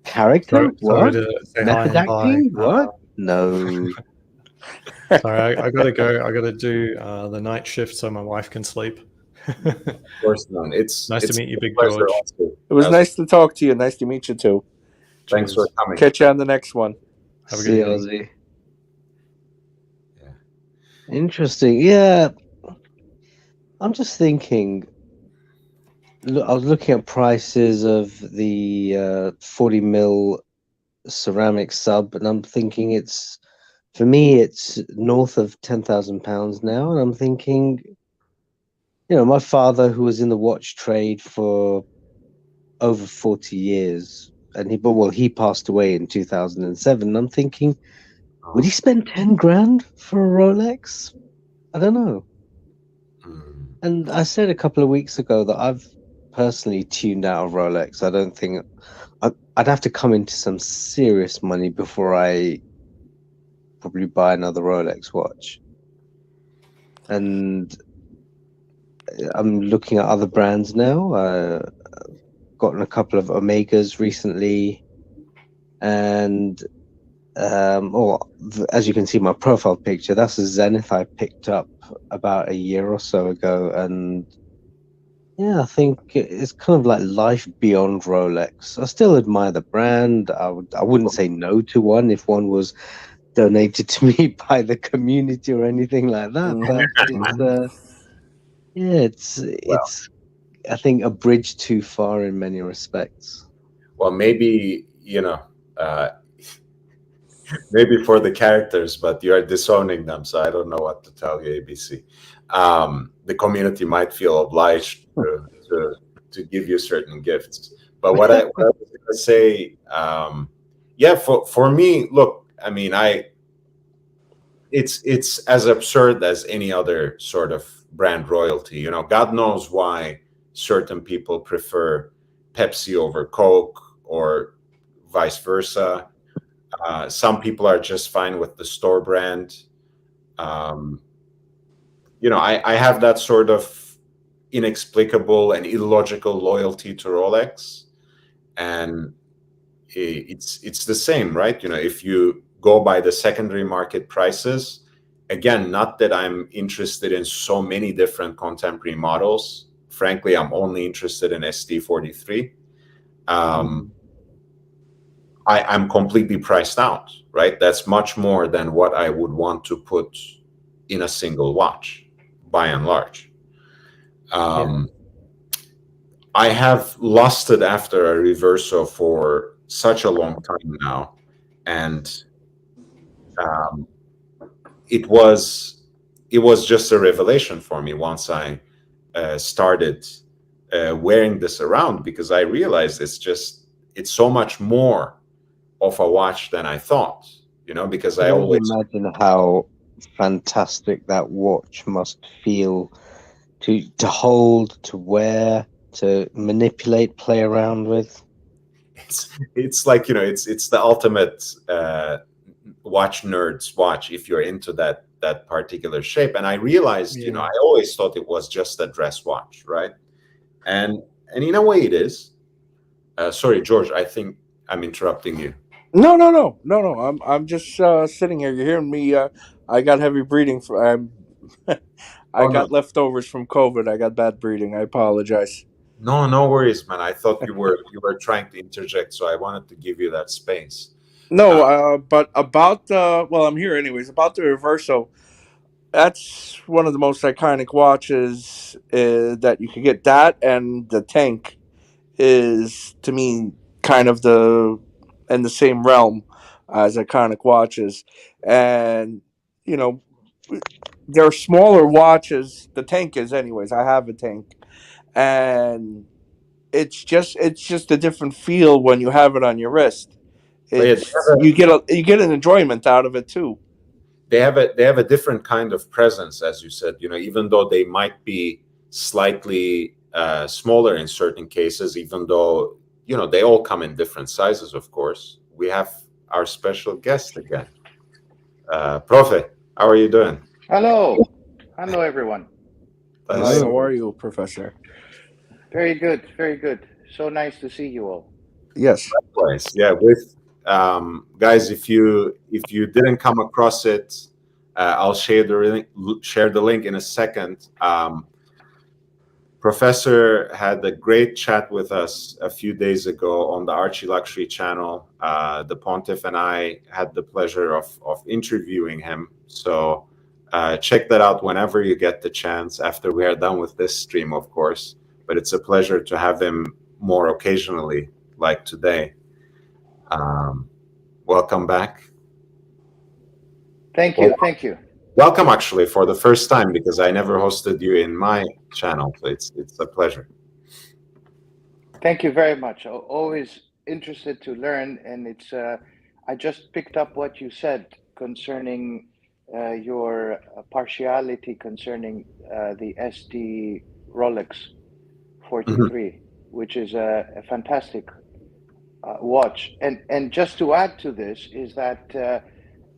Character? Sorry What? to say hi Method and bye. acting? What? No. Sorry, I gotta go. I gotta do the night shift so my wife can sleep. Of course, none. It's Nice to it's meet you, a Big pleasure George. also. It was nice to talk to you. Nice to meet you too. Thanks for Cheers. coming. Catch you on the next one. Have a good See you, evening. Ozzy. Yeah. Interesting. Yeah. I'm just thinking. Look, I was looking at prices of the 40 mil ceramic sub, and I'm thinking for me it's north of £10,000 now, and I'm thinking, my father, who was in the watch trade for over 40 years, and he passed away in 2007. I'm thinking, would he spend 10 grand for a Rolex? I don't know. And I said a couple of weeks ago that I've personally tuned out of Rolex. I don't think I'd have to come into some serious money before I probably buy another Rolex watch. And I'm looking at other brands now. Gotten a couple of Omegas recently, and as you can see, my profile picture, that's a Zenith I picked up about a year or so ago, and yeah, I think it's kind of like life beyond Rolex. I still admire the brand. I wouldn't say no to one if one was donated to me by the community or anything like that. But it's I think a bridge too far in many respects. Well, maybe maybe for the characters, but you are disowning them, so I don't know what to tell you, ABC. The community might feel obliged to give you certain gifts. But what I was going to say, yeah, for me, look, I mean, it's as absurd as any other sort of brand royalty. You know, God knows why certain people prefer Pepsi over Coke or vice versa. Some people are just fine with the store brand. Um, you know, I have that sort of inexplicable and illogical loyalty to Rolex, and it's the same, right? You know, if you go by the secondary market prices, again, not that I'm interested in so many different contemporary models. Frankly, I'm only interested in ST43. I'm completely priced out, right? That's much more than what I would want to put in a single watch, by and large. I have lusted after a Reverso for such a long time now, and um, it was just a revelation for me once I started wearing this around, because I realized it's so much more of a watch than I thought. You know, because I Can only always imagine how fantastic that watch must feel to hold, to wear, to manipulate, play around with. it's like, you know, it's the ultimate watch nerd's watch if you're into that particular shape. And I realized, you know, I always thought it was just a dress watch, right? And in a way it is. Sorry, George, I think I'm interrupting you. No. I'm just sitting here. You're hearing me. I got heavy breathing. I Oh, no. got leftovers from COVID. I got bad breathing. I apologize. No worries, man. I thought you were trying to interject, so I wanted to give you that space. No, but about the well, I'm here anyways. About the Reverso, that's one of the most iconic watches that you could get. That and the Tank is, to me, kind of in the same realm as iconic watches. And you know, they're smaller watches. The Tank is, anyways. I have a Tank, and it's just a different feel when you have it on your wrist. But yeah, It's you get an enjoyment out of it too. they have a different kind of presence, as you said. You know, even though they might be slightly smaller in certain cases, even though, you know, they all come in different sizes. Of course, we have our special guest again, Profe. How are you doing? Hello. Hello, everyone. Hi, Nice. how are you, Professor? Very good. Very good. So nice to see you all. Yes. Place. Yeah, with guys, if you didn't come across it, I'll share the link in a second. Professor had a great chat with us a few days ago on the Archie Luxury channel. The Pontiff and I had the pleasure of interviewing him. So check that out whenever you get the chance, after we are done with this stream, of course. But it's a pleasure to have him more occasionally, like today. Welcome back. Thank you. Thank you. Welcome, actually, for the first time, because I never hosted you in my channel. So it's a pleasure. Thank you very much. Always interested to learn. And I just picked up what you said concerning your partiality concerning the ST Rolex 43, which is a fantastic watch. And just to add to this is that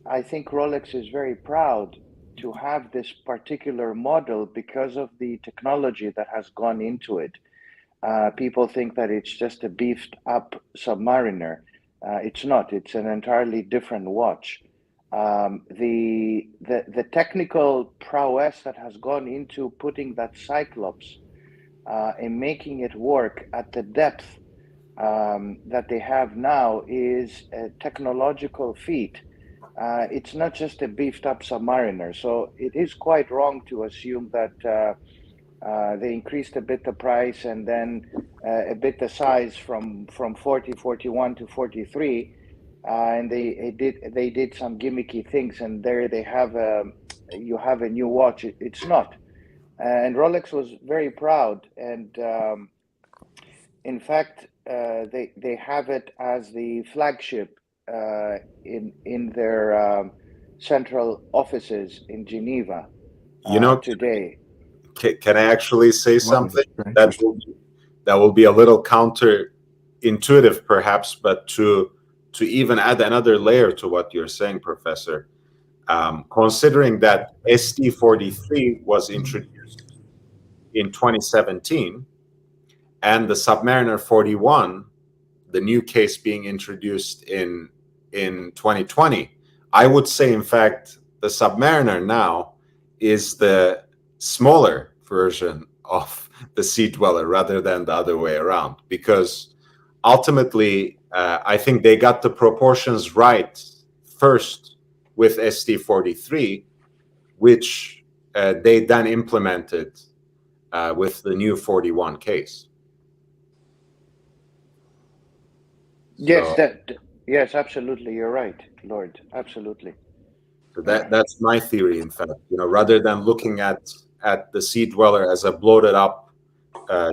I think Rolex is very proud to have this particular model because of the technology that has gone into it. People think that it's just a beefed up Submariner. It's not. It's an entirely different watch. The technical prowess that has gone into putting that Cyclops and making it work at the depth that they have now is a technological feat. It's not just a beefed up Submariner. So it is quite wrong to assume that they increased a bit the price and then a bit the size from 40, 41 to 43. and they did some gimmicky things, and there they have you have a new watch. It's not, and Rolex was very proud, and in fact, they have it as the flagship in their central offices in Geneva You know, today. can I actually say Wow, something that's very that interesting. that will be a little counterintuitive, perhaps, but to even add another layer to what you're saying, Professor, considering that ST43 was introduced in 2017 and the Submariner 41, the new case, being introduced in 2020, I would say, in fact, the Submariner now is the smaller version of the Sea Dweller rather than the other way around, because ultimately, I think they got the proportions right first with ST43, which they then implemented with the new 41 case. Yes, So, yes, absolutely. You're right, Lord. Absolutely. so that's my theory. In fact, rather than looking at the Sea Dweller as a bloated up,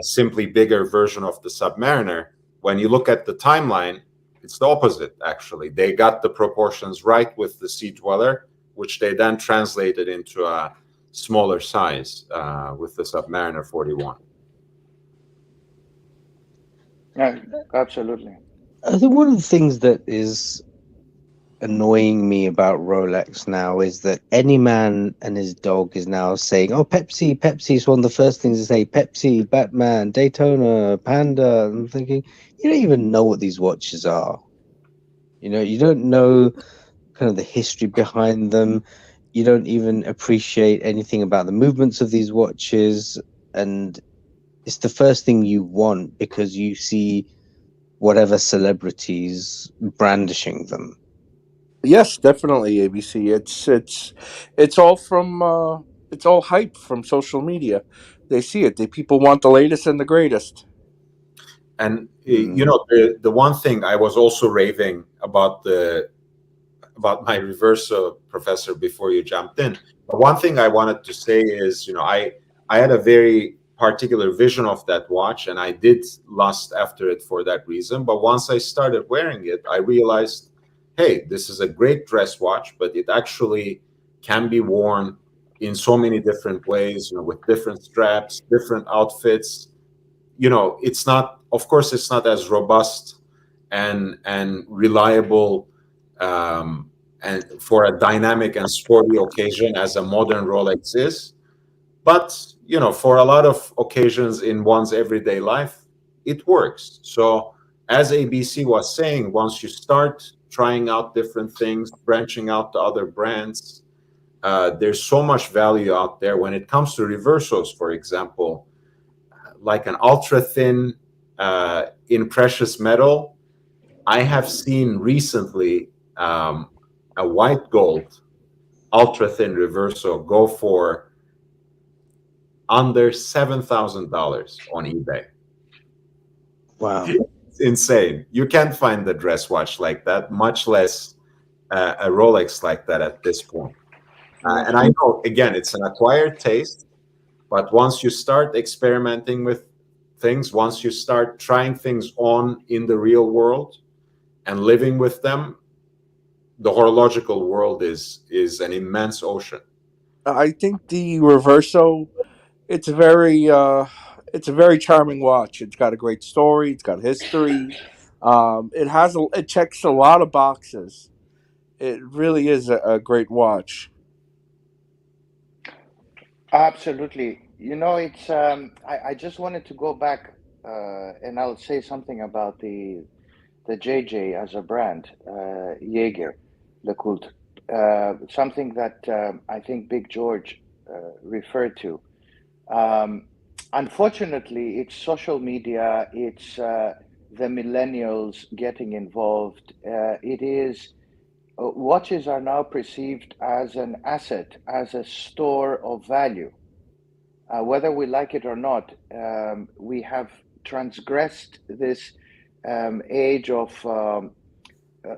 simply bigger version of the Submariner, when you look at the timeline, it's the opposite. Actually, they got the proportions right with the Sea Dweller, which they then translated into a smaller size with the Submariner 41. Yeah, absolutely. I think one of the things that is annoying me about Rolex now is that any man and his dog is now saying, "Oh, Pepsi, Pepsi." It's one of the first things to say: Pepsi, Batman, Daytona, Panda. I'm thinking, you don't even know what these watches are. You don't know kind of the history behind them. You don't even appreciate anything about the movements of these watches, and it's the first thing you want because you see whatever celebrities brandishing them. Yes, definitely, ABC. It's all from it's all hype from social media. They see it. People want the latest and the greatest. And the one thing I was also raving about my Reverso, Professor, before you jumped in. But one thing I wanted to say is, I had a very particular vision of that watch, and I did lust after it for that reason. But once I started wearing it, I realized, hey, this is a great dress watch, but it actually can be worn in so many different ways, with different straps, different outfits. It's not, of course, it's not as robust and reliable, and for a dynamic and sporty occasion as a modern Rolex is. But for a lot of occasions in one's everyday life, it works. So as ABC was saying, once you start trying out different things, branching out to other brands, there's so much value out there. When it comes to reversos, for example, like an ultra thin in precious metal, I have seen recently a white gold ultra thin reverso go for under $7,000 on eBay. Wow. It's insane. You can't find a dress watch like that, much less a Rolex like that at this point. And I know, again, it's an acquired taste, but once you start experimenting with things, once you start trying things on in the real world and living with them, the horological world is an immense ocean. I think the Reverso, it's it's a very charming watch. It's got a great story. It's got history. It checks a lot of boxes. It really is a great watch. Absolutely. It's I just wanted to go back and I'll say something about the JJ as a brand, Jaeger, Le Cult. Something that I think Big George referred to. Um, Unfortunately, it's social media, it's the millennials getting involved. It is watches are now perceived as an asset, as a store of value. Whether we like it or not, we have transgressed this age of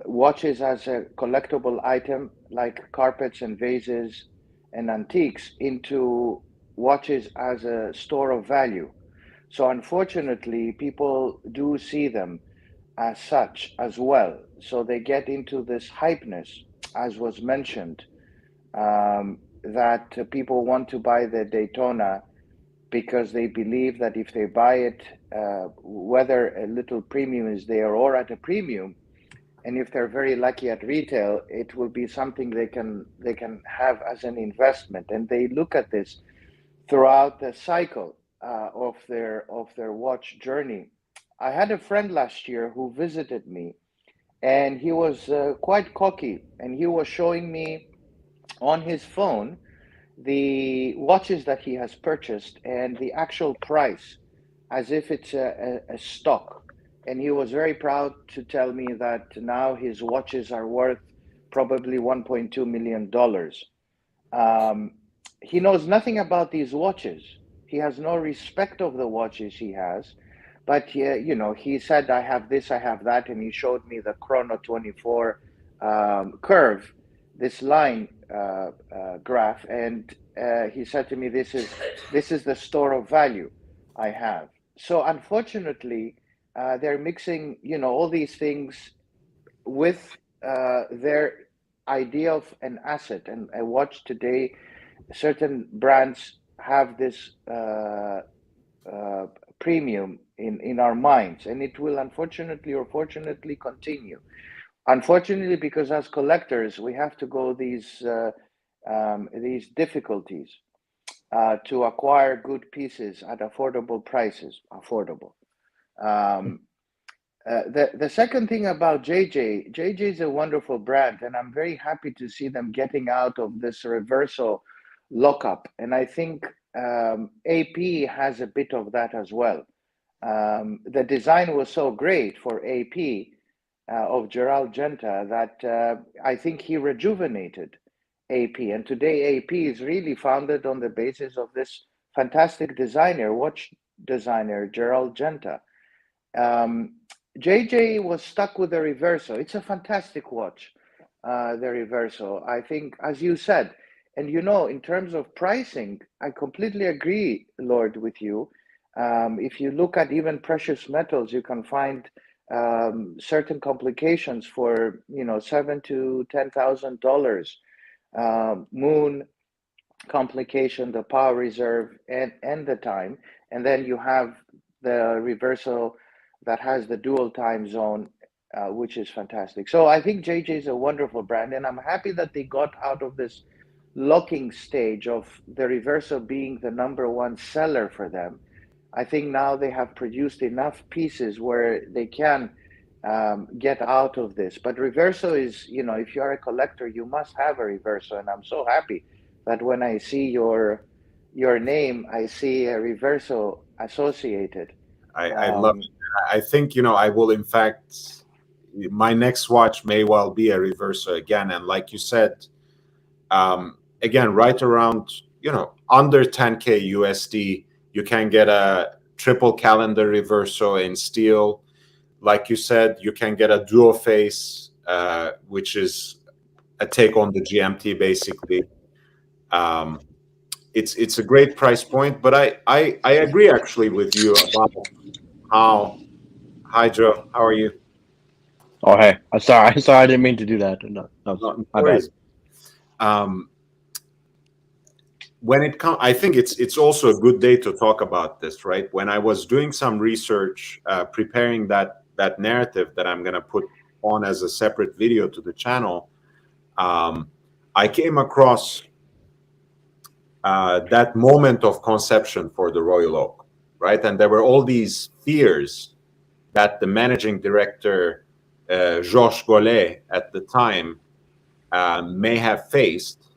watches as a collectible item like carpets and vases and antiques into watches as a store of value. So unfortunately, people do see them as such as well. So they get into this hypeness, as was mentioned, that people want to buy the Daytona because they believe that if they buy it, whether a little premium is there or at a premium, and if they're very lucky at retail, it will be something they can have as an investment. And they look at this throughout the cycle of their watch journey. I had a friend last year who visited me, and he was quite cocky, and he was showing me on his phone the watches that he has purchased and the actual price as if it's a stock. And he was very proud to tell me that now his watches are worth probably $1.2 million. He knows nothing about these watches. He has no respect of the watches he has. But he said, I have this, I have that. And he showed me the Chrono 24 curve, this line graph. And he said to me, this is the store of value I have. So unfortunately, they're mixing, all these things with their idea of an asset. And I watch today, certain brands have this premium in our minds, and it will unfortunately or fortunately continue. Unfortunately, because as collectors, we have to go these difficulties to acquire good pieces at affordable prices. The second thing about JJ is a wonderful brand, and I'm very happy to see them getting out of this Reverso lockup. And I think AP has a bit of that as well. The design was so great for AP of Gérald Genta that I think he rejuvenated AP. And today AP is really founded on the basis of this fantastic watch designer, Gérald Genta. JJ was stuck with the Reverso. It's a fantastic watch, the Reverso. I think, as you said, and in terms of pricing, I completely agree, Lord, with you. If you look at even precious metals, you can find certain complications for $7,000 to $10,000. Moon complication, the power reserve, and the time, and then you have the Reverso that has the dual time zone, which is fantastic. So I think JJ is a wonderful brand, and I'm happy that they got out of this locking stage of the Reverso being the number one seller for them. I think now they have produced enough pieces where they can get out of this. But Reverso is, if you are a collector, you must have a Reverso, and I'm so happy that when I see your name, I see a Reverso associated. I love it. I think, I will, in fact, my next watch may well be a Reverso again. And like you said, again, right around, under 10K USD, you can get a triple calendar Reverso in steel. Like you said, you can get a dual face, which is a take on the GMT, basically. It's a great price point, but I agree actually with you about how. Hi, Joe. How are you? Oh, hey. I'm sorry. I didn't mean to do that. No, my bad. When it comes, I think it's also a good day to talk about this, right? When I was doing some research, preparing that narrative that I'm going to put on as a separate video to the channel, I came across that moment of conception for the Royal Oak, right? And there were all these fears that the managing director, Georges Gollet, at the time, may have faced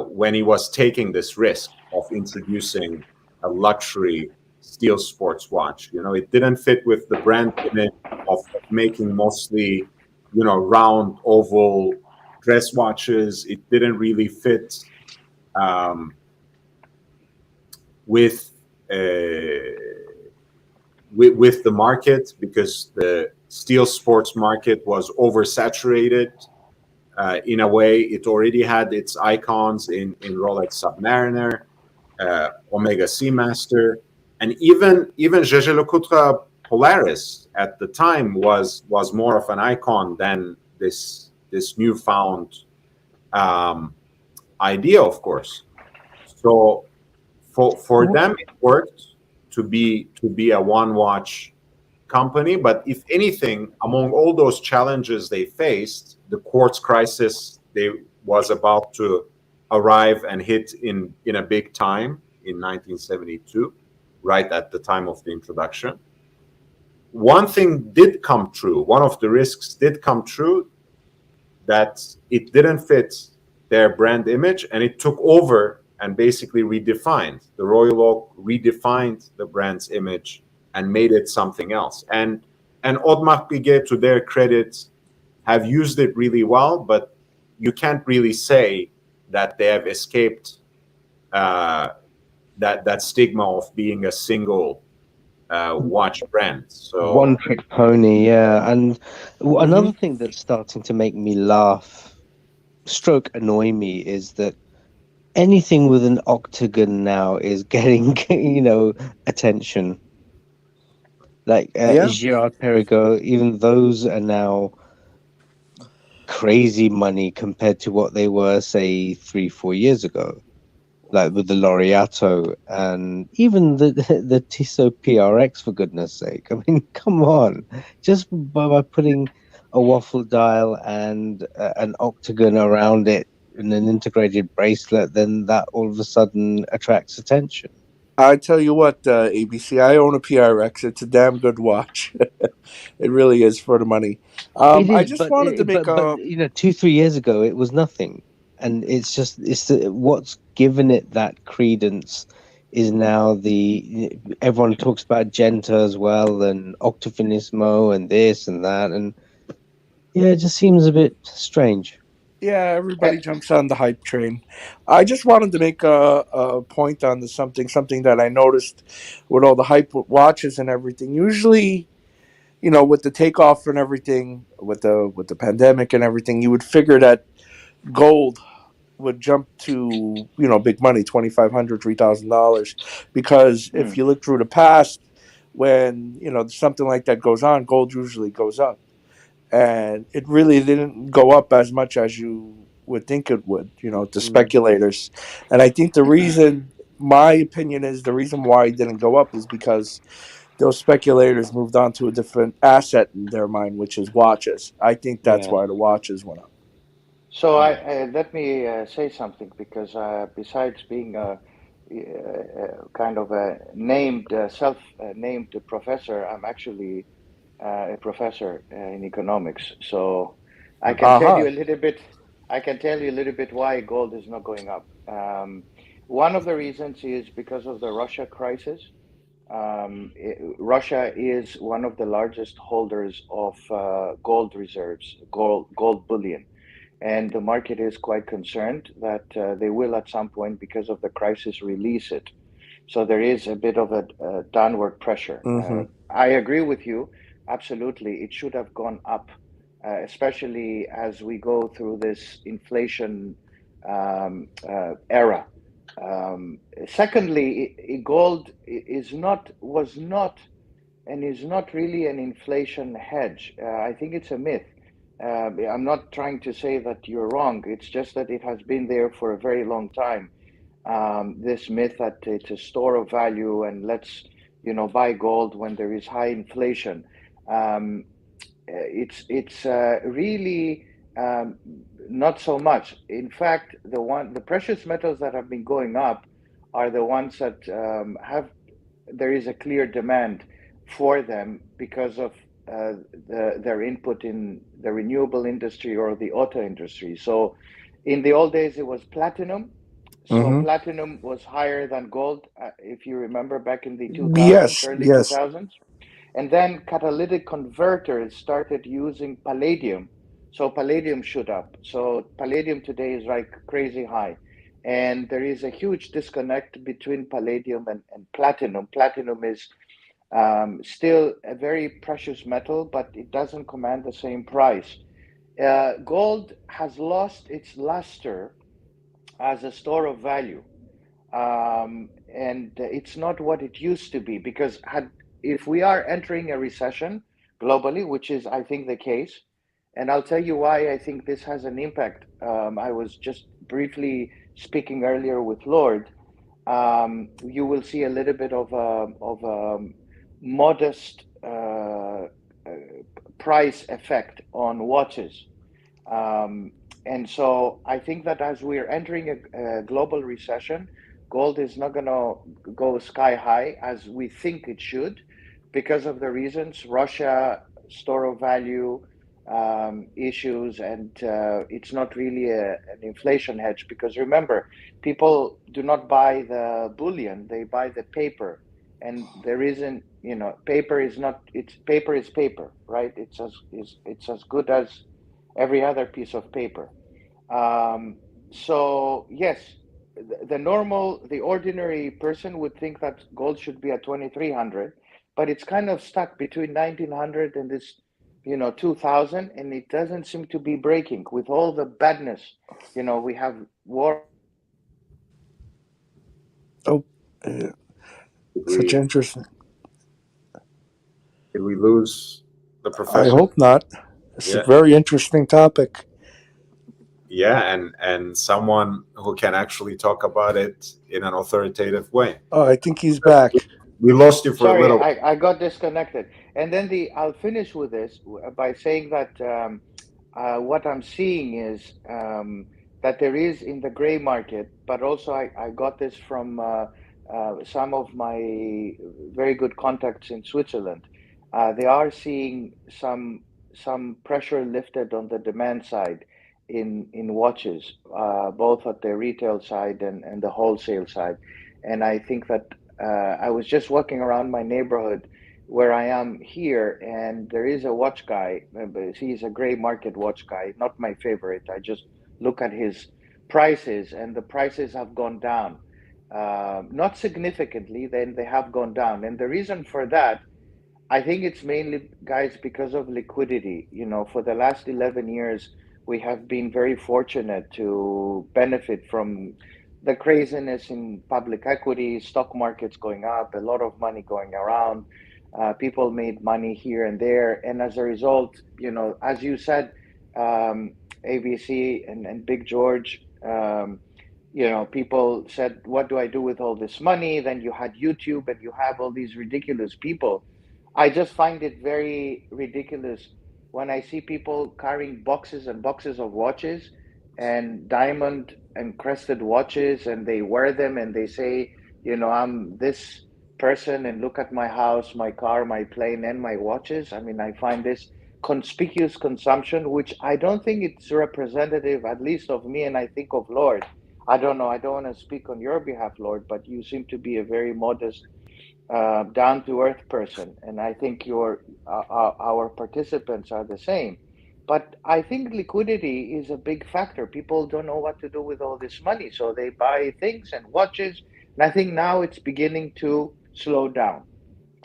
when he was taking this risk of introducing a luxury steel sports watch. It didn't fit with the brand image of making mostly, round, oval dress watches. It didn't really fit with the market, because the steel sports market was oversaturated. In a way, it already had its icons in Rolex Submariner, Omega Seamaster, and even Jaeger-LeCoultre Polaris at the time was more of an icon than this newfound idea, of course. So for them, it worked to be a one watch company. But if anything, among all those challenges they faced, the quartz crisis was about to arrive and hit in a big time in 1972, right at the time of the introduction. One thing did come true. One of the risks did come true, that it didn't fit their brand image, and it took over and basically redefined. The Royal Oak redefined the brand's image and made it something else. And Audemars Piguet, to their credit, have used it really well, but you can't really say that they have escaped that stigma of being a single watch brand. So one trick pony, yeah. And another thing that's starting to make me laugh, stroke annoy me, is that anything with an octagon now is getting, attention. Like Gérald Perregaux, even those are now crazy money compared to what they were, say, 3-4 years ago. Like with the Laureato and even the Tissot PRX, for goodness sake. I mean, come on. Just by putting a waffle dial and an octagon around it in an integrated bracelet, then that all of a sudden attracts attention. I tell you what, ABC, I own a PRX. It's a damn good watch. It really is for the money. It is, I just wanted to make but 2-3 years ago it was nothing, and it's what's given it that credence is now everyone talks about Genta as well, and Octofinismo and this and that, and yeah, it just seems a bit strange. Yeah, everybody jumps on the hype train. I just wanted to make a point on something that I noticed with all the hype with watches and everything. Usually, with the takeoff and everything, with the pandemic and everything, you would figure that gold would jump to big money, $2,500, $3,000, because if you look through the past, when something like that goes on, gold usually goes up, and it really didn't go up as much as you would think it would, to speculators. And I think my opinion is the reason why it didn't go up is because those speculators moved on to a different asset in their mind, which is watches. I think that's why the watches went up. So let me say something, because besides being a kind of a self-named professor, I'm actually a professor in economics. So I can tell you a little bit. I can tell you a little bit why gold is not going up. One of the reasons is because of the Russia crisis. Russia is one of the largest holders of gold reserves, gold bullion. And the market is quite concerned that they will at some point, because of the crisis, release it. So there is a bit of a downward pressure. I agree with you. Absolutely. It should have gone up, especially as we go through this inflation era. Secondly, gold was not and is not really an inflation hedge. I think it's a myth. I'm not trying to say that you're wrong. It's just that it has been there for a very long time. This myth that it's a store of value and let's, buy gold when there is high inflation. It's really not so much. In fact, the precious metals that have been going up are the ones that there is a clear demand for them because of their input in the renewable industry or the auto industry. So in the old days, it was platinum. So platinum was higher than gold, if you remember, back in the 2000s, early 2000s. And then catalytic converters started using palladium. So palladium shoot up. So palladium today is like crazy high. And there is a huge disconnect between palladium and platinum. Platinum is Still a very precious metal, but it doesn't command the same price. Gold has lost its luster as a store of value. And it's not what it used to be, because if we are entering a recession globally, which is, I think, the case, and I'll tell you why I think this has an impact. I was just briefly speaking earlier with Lord. You will see a little bit of a modest price effect on watches. And so I think that as we're entering a global recession, gold is not going to go sky high as we think it should, because of the reasons: Russia, store of value issues, and it's not really an inflation hedge, because remember, people do not buy the bullion, they buy the paper. And there isn't, paper is not, paper is paper, right? It's as good as every other piece of paper. So yes, the ordinary person would think that gold should be at 2,300, but it's kind of stuck between 1,900 and this, 2,000, and it doesn't seem to be breaking with all the badness. We have war. Such interesting. Did we lose the professor? I hope not. It's a very interesting topic. Yeah, and someone who can actually talk about it in an authoritative way. Oh, I think he's back. We lost you for Sorry, a little. I got disconnected. And then I'll finish with this by saying that what I'm seeing is that there is in the gray market, but also I got this from some of my very good contacts in Switzerland. They are seeing some pressure lifted on the demand side in watches, both at the retail side and the wholesale side. And I think that I was just walking around my neighborhood where I am here, and there is a watch guy. He's a gray market watch guy, not my favorite. I just look at his prices, and the prices have gone down. Not significantly, then they have gone down. And the reason for that, I think it's mainly, guys, because of liquidity. For the last 11 years, we have been very fortunate to benefit from the craziness in public equity, stock markets going up, a lot of money going around. People made money here and there. And as a result, as you said, ABC and Big George, people said, what do I do with all this money? Then you had YouTube, and you have all these ridiculous people. I just find it very ridiculous when I see people carrying boxes and boxes of watches and diamond and crested watches, and they wear them and they say, I'm this person, and look at my house, my car, my plane, and my watches. I mean, I find this conspicuous consumption, which I don't think it's representative, at least of me, and I think of Lord. I don't know. I don't want to speak on your behalf, Lord, but you seem to be a very modest, down-to-earth person, and I think our participants are the same. But I think liquidity is a big factor. People don't know what to do with all this money, so they buy things and watches. And I think now it's beginning to slow down.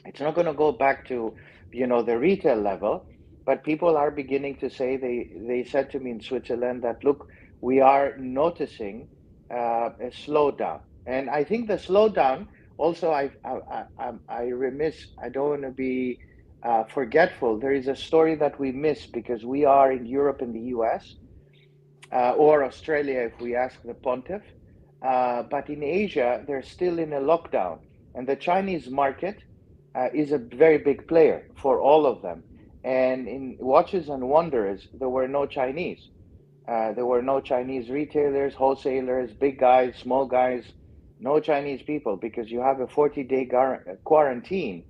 It's not going to go back to, the retail level, but people are beginning to say, they said to me in Switzerland that, look, we are noticing a slowdown. And I think the slowdown also, I don't want to be forgetful. There is a story that we miss because we are in Europe and the US, or Australia if we ask the pontiff. But in Asia, they're still in a lockdown. And the Chinese market is a very big player for all of them. And in Watches and Wonders, there were no Chinese. There were no Chinese retailers, wholesalers, big guys, small guys, no Chinese people, because you have a 40-day quarantine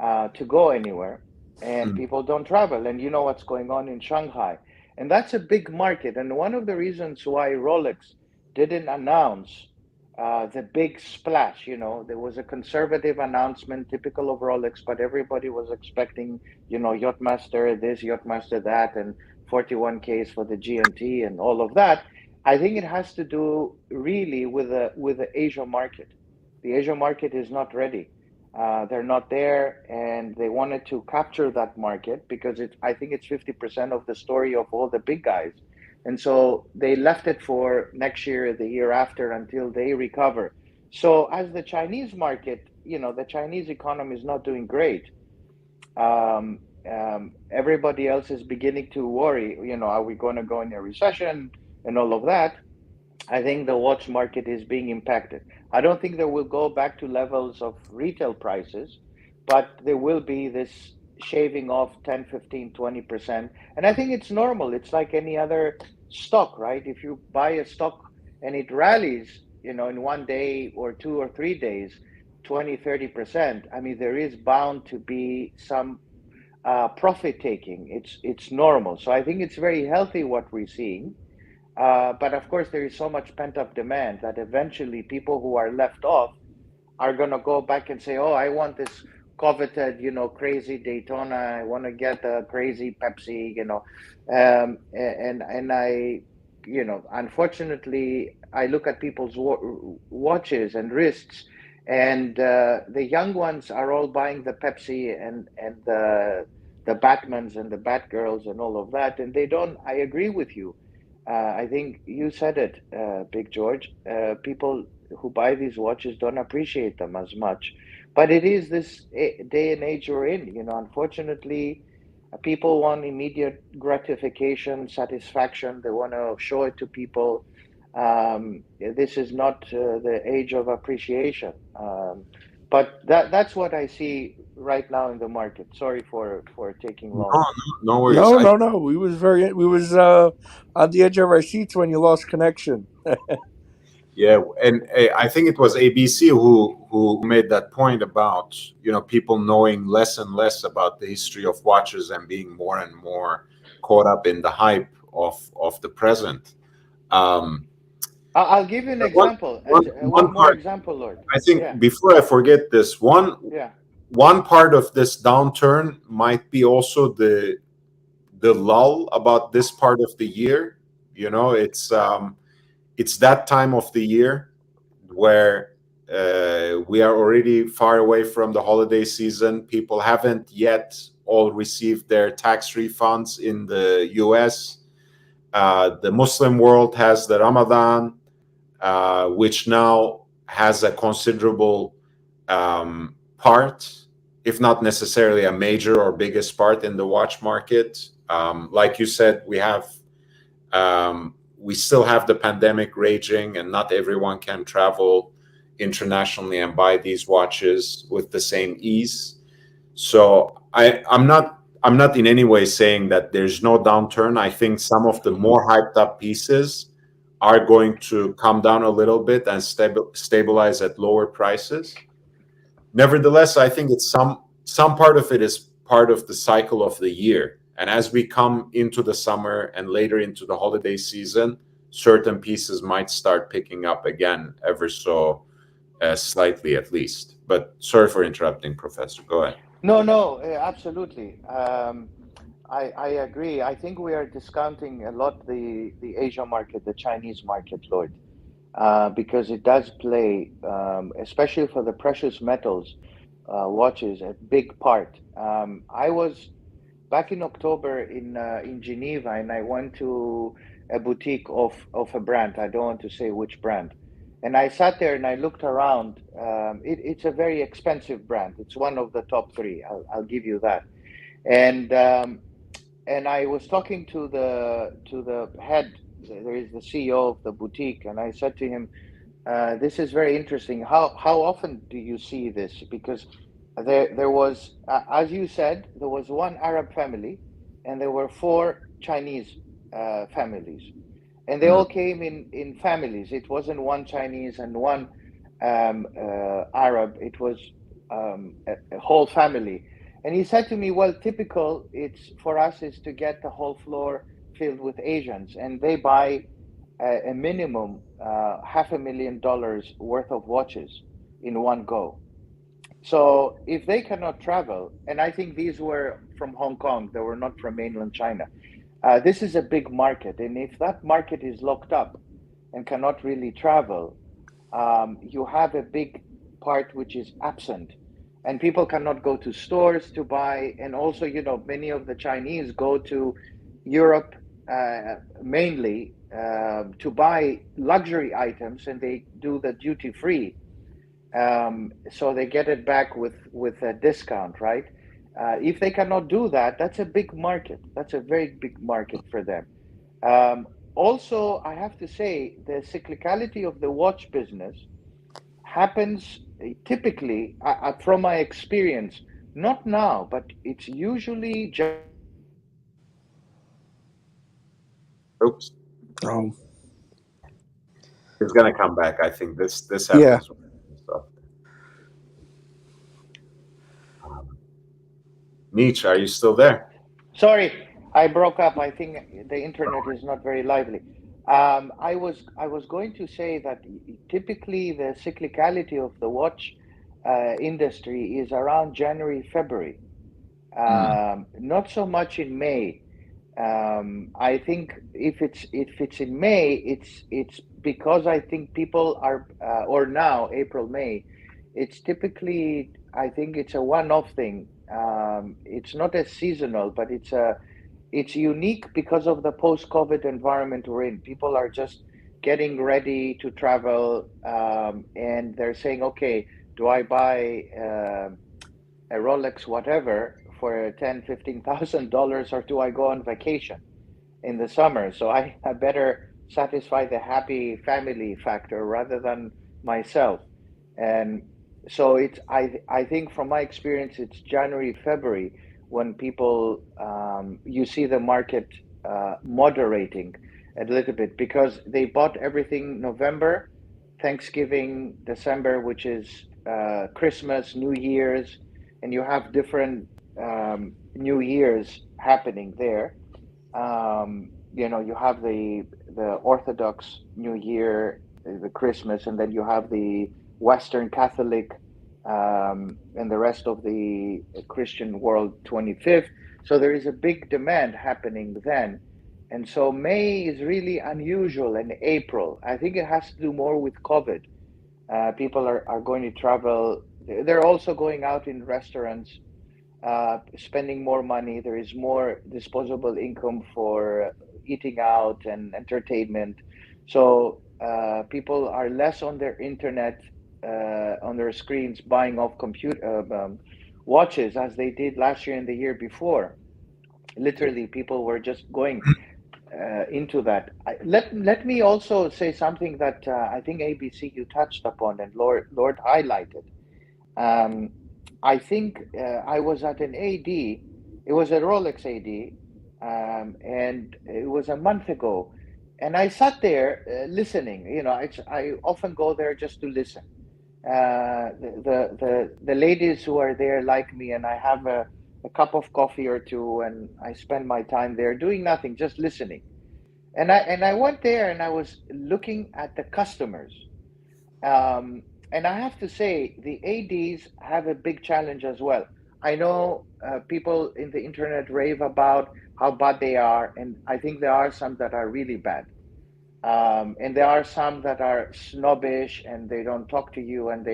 to go anywhere, and people don't travel. And you know what's going on in Shanghai. And that's a big market. And one of the reasons why Rolex didn't announce the big splash, there was a conservative announcement, typical of Rolex, but everybody was expecting, Yachtmaster this, Yachtmaster that, and 41Ks for the GMT and all of that. I think it has to do really with the Asia market. The Asia market is not ready. They're not there, and they wanted to capture that market because I think it's 50% of the story of all the big guys. And so they left it for next year, the year after, until they recover. So as the Chinese market, the Chinese economy is not doing great. Everybody else is beginning to worry, are we going to go in a recession and all of that? I think the watch market is being impacted. I don't think they will go back to levels of retail prices, but there will be this shaving off 10, 15, 20%. And I think it's normal. It's like any other stock, right? If you buy a stock and it rallies, in one day or 2 or 3 days, 20, 30%, I mean, there is bound to be some profit taking. It's normal. So I think it's very healthy what we're seeing. But of course, there is so much pent up demand that eventually people who are left off are going to go back and say, "Oh, I want this coveted, crazy Daytona. I want to get a crazy Pepsi, and I, unfortunately, I look at people's watches and wrists, and the young ones are all buying the Pepsi and the Batmans and the Batgirls and all of that, and they don't. I agree with you. I think you said it, Big George. People who buy these watches don't appreciate them as much. But it is this day and age we're in. Unfortunately, people want immediate gratification, satisfaction. They want to show it to people. This is not the age of appreciation. But that's what I see right now in the market. Sorry for taking long. No worries. No. We was on the edge of our seats when you lost connection. Yeah, and I think it was ABC who made that point about people knowing less and less about the history of watches and being more and more caught up in the hype of the present. I'll give you an example. One more example, Lord. I think before I forget this, one part of this downturn might be also the lull about this part of the year. It's that time of the year where we are already far away from the holiday season. People haven't yet all received their tax refunds in the US. The Muslim world has the Ramadan, which now has a considerable part, if not necessarily a major or biggest part in the watch market. Like you said, we still have the pandemic raging, and not everyone can travel internationally and buy these watches with the same ease. So I'm not in any way saying that there's no downturn. I think some of the more hyped up pieces are going to come down a little bit and stabilize at lower prices. Nevertheless, I think it's some part of it is part of the cycle of the year. And as we come into the summer and later into the holiday season, certain pieces might start picking up again, ever so slightly at least. But sorry for interrupting, Professor. Go ahead. No, absolutely. I agree. I think we are discounting a lot the Asia market, the Chinese market, Lord, because it does play, especially for the precious metals watches, a big part. I was back in October in Geneva, and I went to a boutique of a brand. I don't want to say which brand. And I sat there and I looked around. It's a very expensive brand. It's one of the top three. I'll give you that. And I was talking to the head. There is the CEO of the boutique, and I said to him, "This is very interesting. How often do you see this? Because there was, as you said, there was one Arab family, and there were four Chinese families, and they all came in families. It wasn't one Chinese and one Arab. It was a whole family." And he said to me, "Well, typical it's for us is to get the whole floor filled with Asians, and they buy a minimum $500,000 worth of watches in one go. So if they cannot travel, and I think these were from Hong Kong, they were not from mainland China. This is a big market, and if that market is locked up and cannot really travel, you have a big part which is absent. and people cannot go to stores to buy. And also, many of the Chinese go to Europe mainly to buy luxury items, and they do the duty free. So they get it back with a discount, right? If they cannot do that, that's a big market. That's a very big market for them. Also, I have to say, the cyclicality of the watch business happens typically, from my experience, not now, but it's usually Oops. Oh, It's gonna come back. I think this yeah. happens. So, Nietzsche, are you still there? Sorry, I broke up. I think the internet is not very lively. I was going to say that typically the cyclicality of the watch industry is around January, February. Not so much in May. I think if it's in May, it's because I think people are or now April, May, it's typically, I think it's a one-off thing. It's not as seasonal, but it's unique because of the post-COVID environment we're in. People are just getting ready to travel, and they're saying, okay, do I buy a Rolex whatever for $10,000, $15,000, or do I go on vacation in the summer? So I better satisfy the happy family factor rather than myself. And so I think from my experience, it's January, February when people you see the market moderating a little bit because they bought everything November, Thanksgiving, December, which is Christmas, New Year's, and you have different New Year's happening there. You have the Orthodox New Year, the Christmas, and then you have the Western Catholic, and the rest of the Christian world 25th. So there is a big demand happening then. And so May is really unusual, and April. I think it has to do more with COVID. People are going to travel. They're also going out in restaurants, spending more money. There is more disposable income for eating out and entertainment. So people are less on their internet, on their screens, buying off watches as they did last year and the year before. Literally, people were just going into that. Let me also say something that I think ABC you touched upon and Lord highlighted. I think I was at an AD. It was a Rolex AD, and it was a month ago. And I sat there listening. I often go there just to listen. The ladies who are there like me, and I have a cup of coffee or two, and I spend my time there doing nothing, just listening. And I went there and I was looking at the customers. And I have to say, the ADs have a big challenge as well. I know people in the internet rave about how bad they are, and I think there are some that are really bad. And there are some that are snobbish and they don't talk to you, and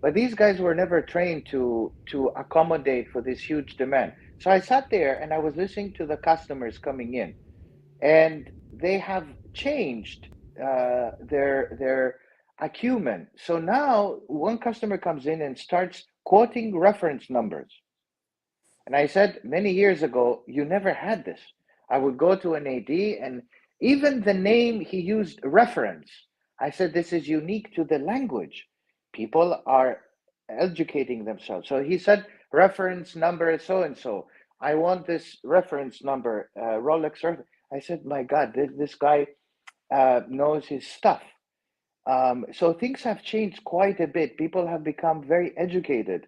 but these guys were never trained to accommodate for this huge demand. So I sat there and I was listening to the customers coming in, and they have changed their acumen. So now one customer comes in and starts quoting reference numbers. And I said many years ago, you never had this. I would go to an AD, and even the name he used, reference, I said, this is unique to the language. People are educating themselves. So he said, reference number so and so. I want this reference number, Rolex. I said, my God, this guy knows his stuff. So things have changed quite a bit. People have become very educated.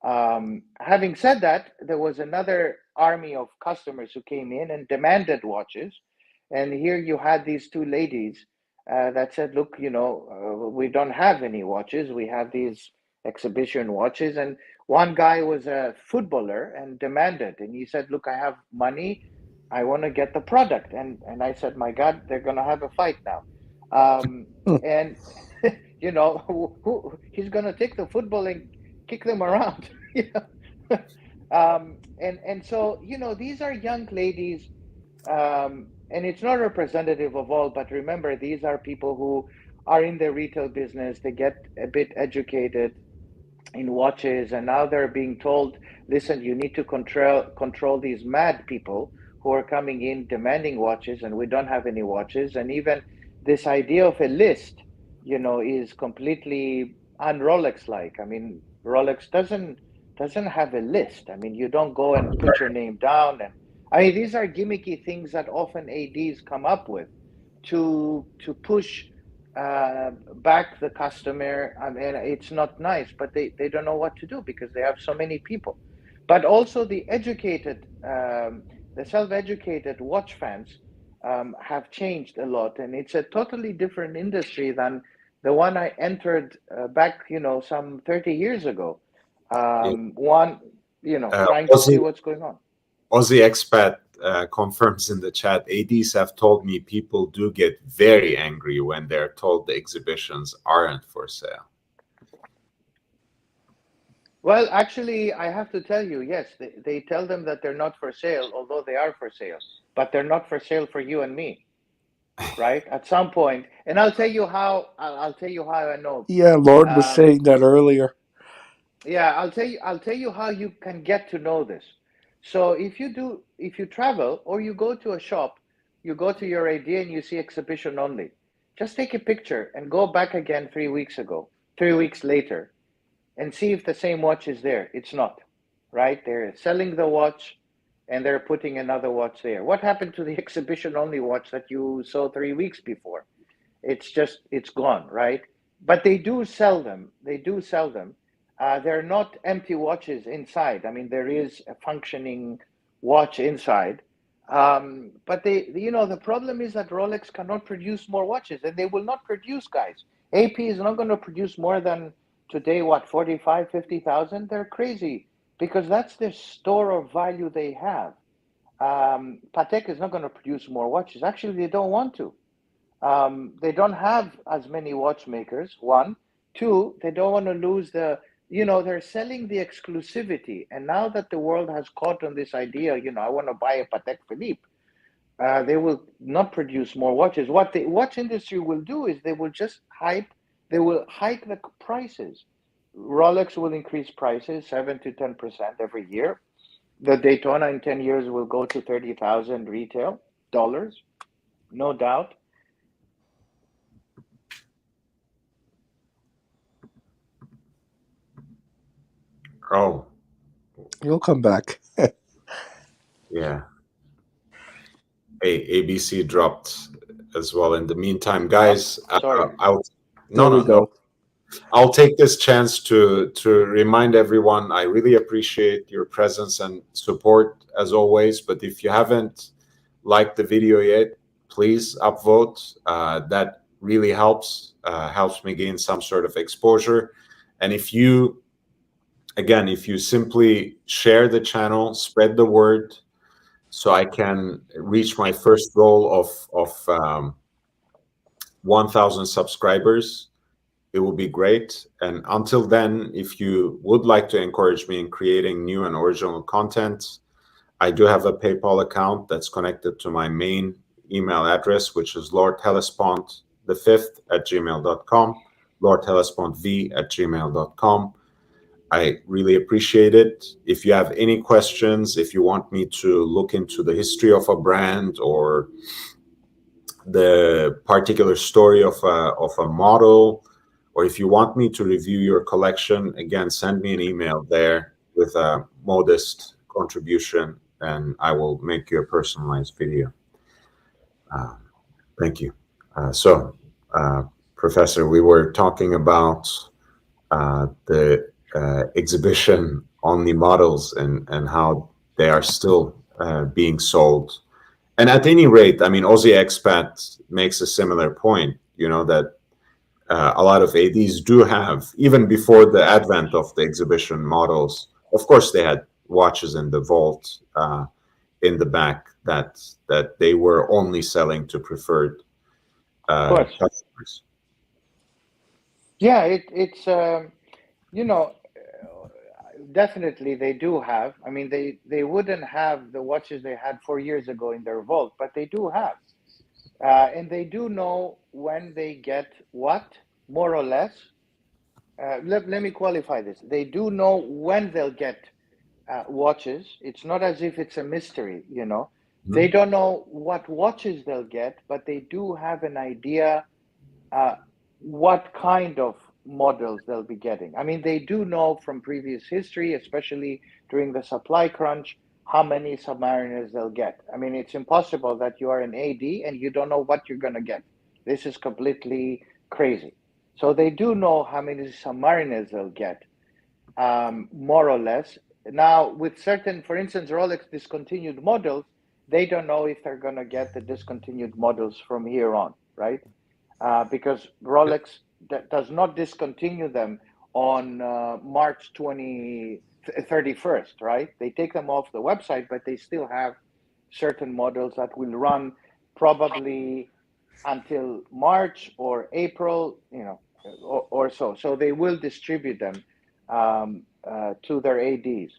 Having said that, there was another army of customers who came in and demanded watches. And here you had these two ladies that said, look, we don't have any watches. We have these exhibition watches. And one guy was a footballer and demanded. And he said, look, I have money. I want to get the product. And I said, my God, they're going to have a fight now. And, he's going to take the footballing kick them around. And so, these are young ladies, and it's not representative of all, but remember, these are people who are in the retail business. They get a bit educated in watches, and now they're being told, listen, you need to control these mad people who are coming in demanding watches, and we don't have any watches. And even this idea of a list, is completely un-Rolex like. I mean, Rolex doesn't have a list. I mean, you don't go and put your name down. And I mean, these are gimmicky things that often ADs come up with to push back the customer. I mean, it's not nice, but they don't know what to do because they have so many people. But also the self-educated watch fans have changed a lot, and it's a totally different industry than the one I entered back, some 30 years ago. Trying to see what's going on. Aussie expat confirms in the chat, ADs have told me people do get very angry when they're told the exhibitions aren't for sale. Well, actually, I have to tell you, yes, they tell them that they're not for sale, although they are for sale, but they're not for sale for you and me, right? At some point, and I'll tell you how I know. Yeah, Lord was saying that earlier. Yeah, I'll tell you how you can get to know this. So if you travel or you go to a shop, you go to your AD and you see exhibition only, just take a picture and go back again 3 weeks later, and see if the same watch is there. It's not, right? They're selling the watch and they're putting another watch there. What happened to the exhibition only watch that you saw 3 weeks before? It's gone, right? But they do sell them. They're not empty watches inside. I mean, there is a functioning watch inside. But the problem is that Rolex cannot produce more watches, and they will not produce, guys. AP is not going to produce more than today, 45, 50,000? They're crazy, because that's the store of value they have. Patek is not going to produce more watches. Actually, they don't want to. They don't have as many watchmakers, one. Two, they don't want to lose they're selling the exclusivity. And now that the world has caught on this idea, I want to buy a Patek Philippe, they will not produce more watches. What the watch industry will do is they will hike the prices. Rolex will increase prices 7 to 10% every year. The Daytona in 10 years will go to 30,000 retail dollars, no doubt. Oh, You'll come back. yeah. Hey, ABC dropped as well. In the meantime, guys, sorry. I'll take this chance to remind everyone, I really appreciate your presence and support as always. But if you haven't liked the video yet, please upvote. That really helps me gain some sort of exposure. And if you simply share the channel, spread the word, so I can reach my first goal of 1,000 subscribers, it will be great. And until then, if you would like to encourage me in creating new and original content, I do have a PayPal account that's connected to my main email address, which is lordhellespont5@gmail.com, lordhellespont@gmail.com. I really appreciate it. If you have any questions, if you want me to look into the history of a brand or the particular story of a model, or if you want me to review your collection, again, send me an email there with a modest contribution, and I will make you a personalized video. Thank you. Professor, we were talking about the exhibition only models and how they are still being sold. And at any rate, I mean, Aussie Expat makes a similar point, that a lot of ADs do have, even before the advent of the exhibition models, of course, they had watches in the vault in the back that they were only selling to preferred customers. Yeah, it's definitely they do have. I mean, they wouldn't have the watches they had 4 years ago in their vault, but they do have. And they do know when they get what, more or less. Let me qualify this. They do know when they'll get watches. It's not as if it's a mystery, you know. They don't know what watches they'll get, but they do have an idea what kind of models they'll be getting. I mean, they do know from previous history, especially during the supply crunch, how many submariners they'll get. I mean, it's impossible that you are an AD and you don't know what you're going to get. This is completely crazy. So they do know how many submariners they'll get, more or less. Now, with certain, for instance, Rolex discontinued models, they don't know if they're going to get the discontinued models from here on, right? Because Rolex does not discontinue them on March 31st, right? They take them off the website, but they still have certain models that will run probably until March or April, you know, or so. So they will distribute them to their ADs.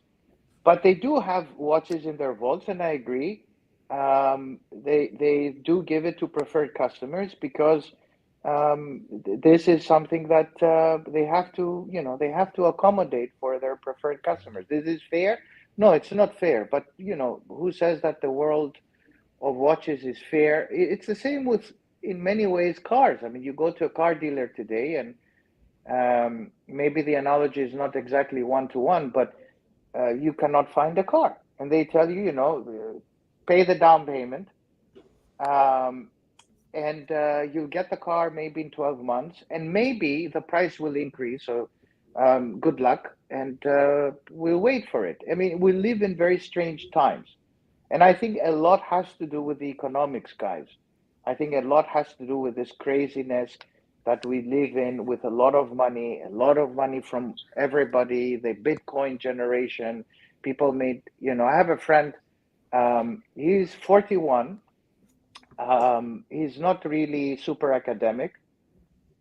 But they do have watches in their vaults, and I agree. They do give it to preferred customers because this is something that they have to, you know, they have to accommodate for their preferred customers. This is fair? No, it's not fair. But, you know, who says that the world of watches is fair? It's the same with, in many ways, cars. I mean, you go to a car dealer today, and maybe the analogy is not exactly one-to-one, but you cannot find a car. And they tell you, you know, pay the down payment, and you'll get the car maybe in 12 months, and maybe the price will increase. So good luck, and we'll wait for it. I mean, we live in very strange times. And I think a lot has to do with the economics, guys. I think a lot has to do with this craziness that we live in, with a lot of money from everybody, the Bitcoin generation. People made, you know, I have a friend, he's 41. He's not really super academic.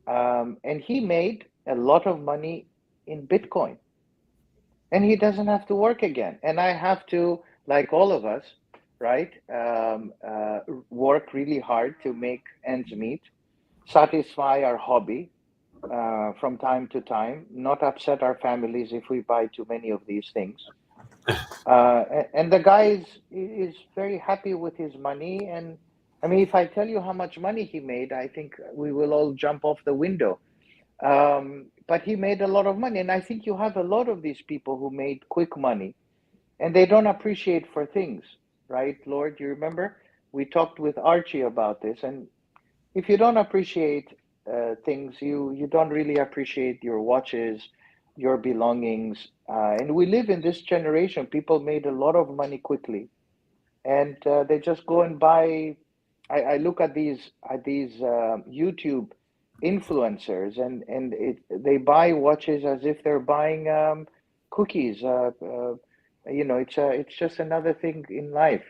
And he made a lot of money in Bitcoin. And he doesn't have to work again. And I have to, like all of us, right, work really hard to make ends meet, satisfy our hobby from time to time, not upset our families if we buy too many of these things. And the guy is very happy with his money. And I mean, if I tell you how much money he made, I think we will all jump off the window. But he made a lot of money. And I think you have a lot of these people who made quick money and they don't appreciate for things, right, Lord? You remember? We talked with Archie about this. And if you don't appreciate things, you don't really appreciate your watches, your belongings. And we live in this generation. People made a lot of money quickly. And they just go and buy. I look at these YouTube influencers, and they buy watches as if they're buying cookies. You know, it's just another thing in life.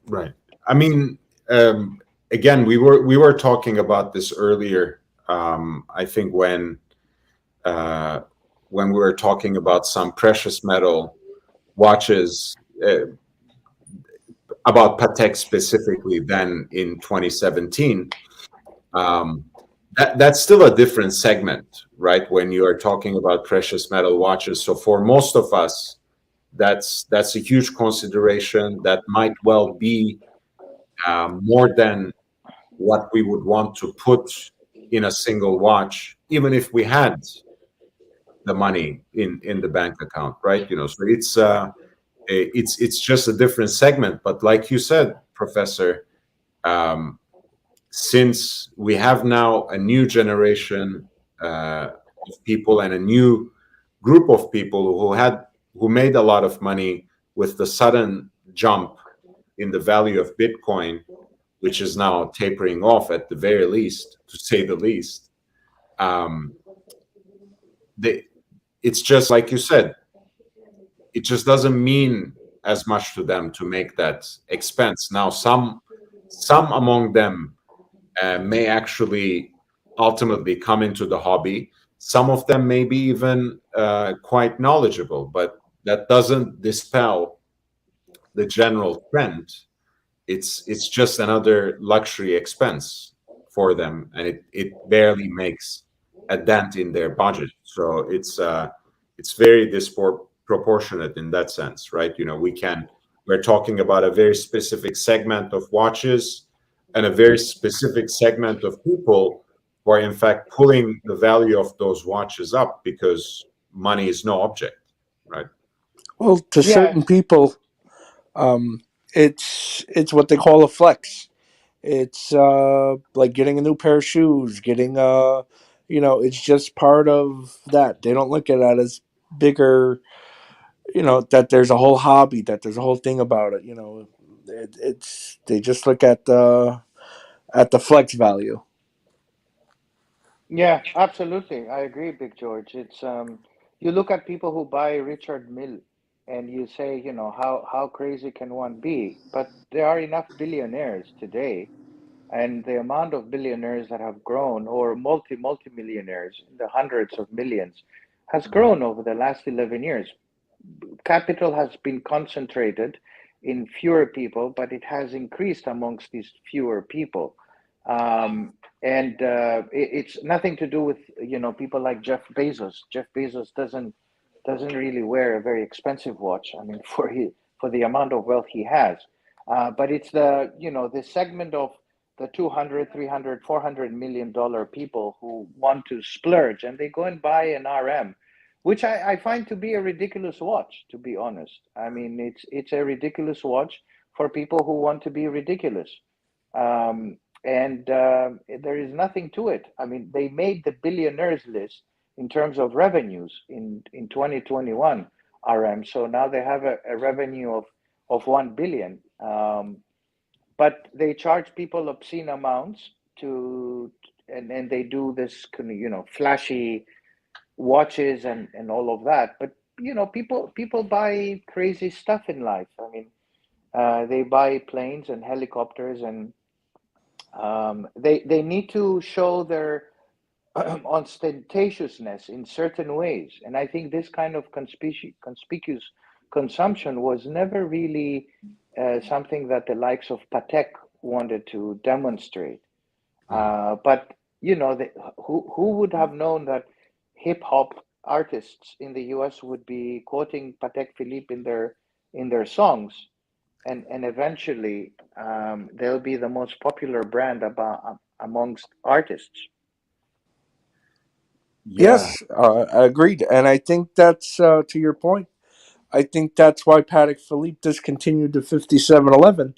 Right. I mean, again, we were talking about this earlier. I think when we were talking about some precious metal watches, about Patek specifically, then in 2017. That's still a different segment, right? When you are talking about precious metal watches. So for most of us, that's a huge consideration. That might well be more than what we would want to put in a single watch, even if we had the money in the bank account, right? You know, so it's just a different segment. But like you said, Professor, since we have now a new generation of people and a new group of people who made a lot of money with the sudden jump in the value of Bitcoin, which is now tapering off at the very least, to say the least. It's just like you said, it just doesn't mean as much to them to make that expense. Now, some among them may actually ultimately come into the hobby Some of them may be even quite knowledgeable, but that doesn't dispel the general trend. It's just another luxury expense for them, and it barely makes a dent in their budget. So it's very disproportionate in that sense, right? We're talking about a very specific segment of watches and a very specific segment of people who are in fact pulling the value of those watches up because money is no object, right? Well, to Yeah, certain people, it's what they call a flex. It's like getting a new pair of shoes, getting it's just part of that. They don't look at that as bigger. That there's a whole hobby, that there's a whole thing about it. It's they just look at the flex value. yeah, absolutely. I agree, Big George. It's you look at people who buy Richard Mill and you say, how crazy can one be? But there are enough billionaires today, and the amount of billionaires that have grown, or multi-millionaires in the hundreds of millions, has grown over the last 11 years. Capital has been concentrated in fewer people, but it has increased amongst these fewer people. And it's nothing to do with people like Jeff Bezos. Jeff Bezos doesn't really wear a very expensive watch. I mean, for the amount of wealth he has, but it's the segment of the 200, 300, 400 million dollar people who want to splurge, and they go and buy an RM, which I find to be a ridiculous watch, to be honest. I mean, it's a ridiculous watch for people who want to be ridiculous. And there is nothing to it. I mean, they made the billionaires list in terms of revenues in 2021 RM. So now they have a revenue of 1 billion. But they charge people obscene amounts and they do this flashy watches and all of that. But people buy crazy stuff in life. I mean, they buy planes and helicopters, and they need to show their ostentatiousness in certain ways. And I think this kind of conspicuous consumption was never really something that the likes of Patek wanted to demonstrate. But who would have known that hip hop artists in the U.S. would be quoting Patek Philippe in their songs, and eventually they'll be the most popular brand amongst artists. Yeah. Yes, agreed. And I think that's to your point. I think that's why Patek Philippe discontinued the 5711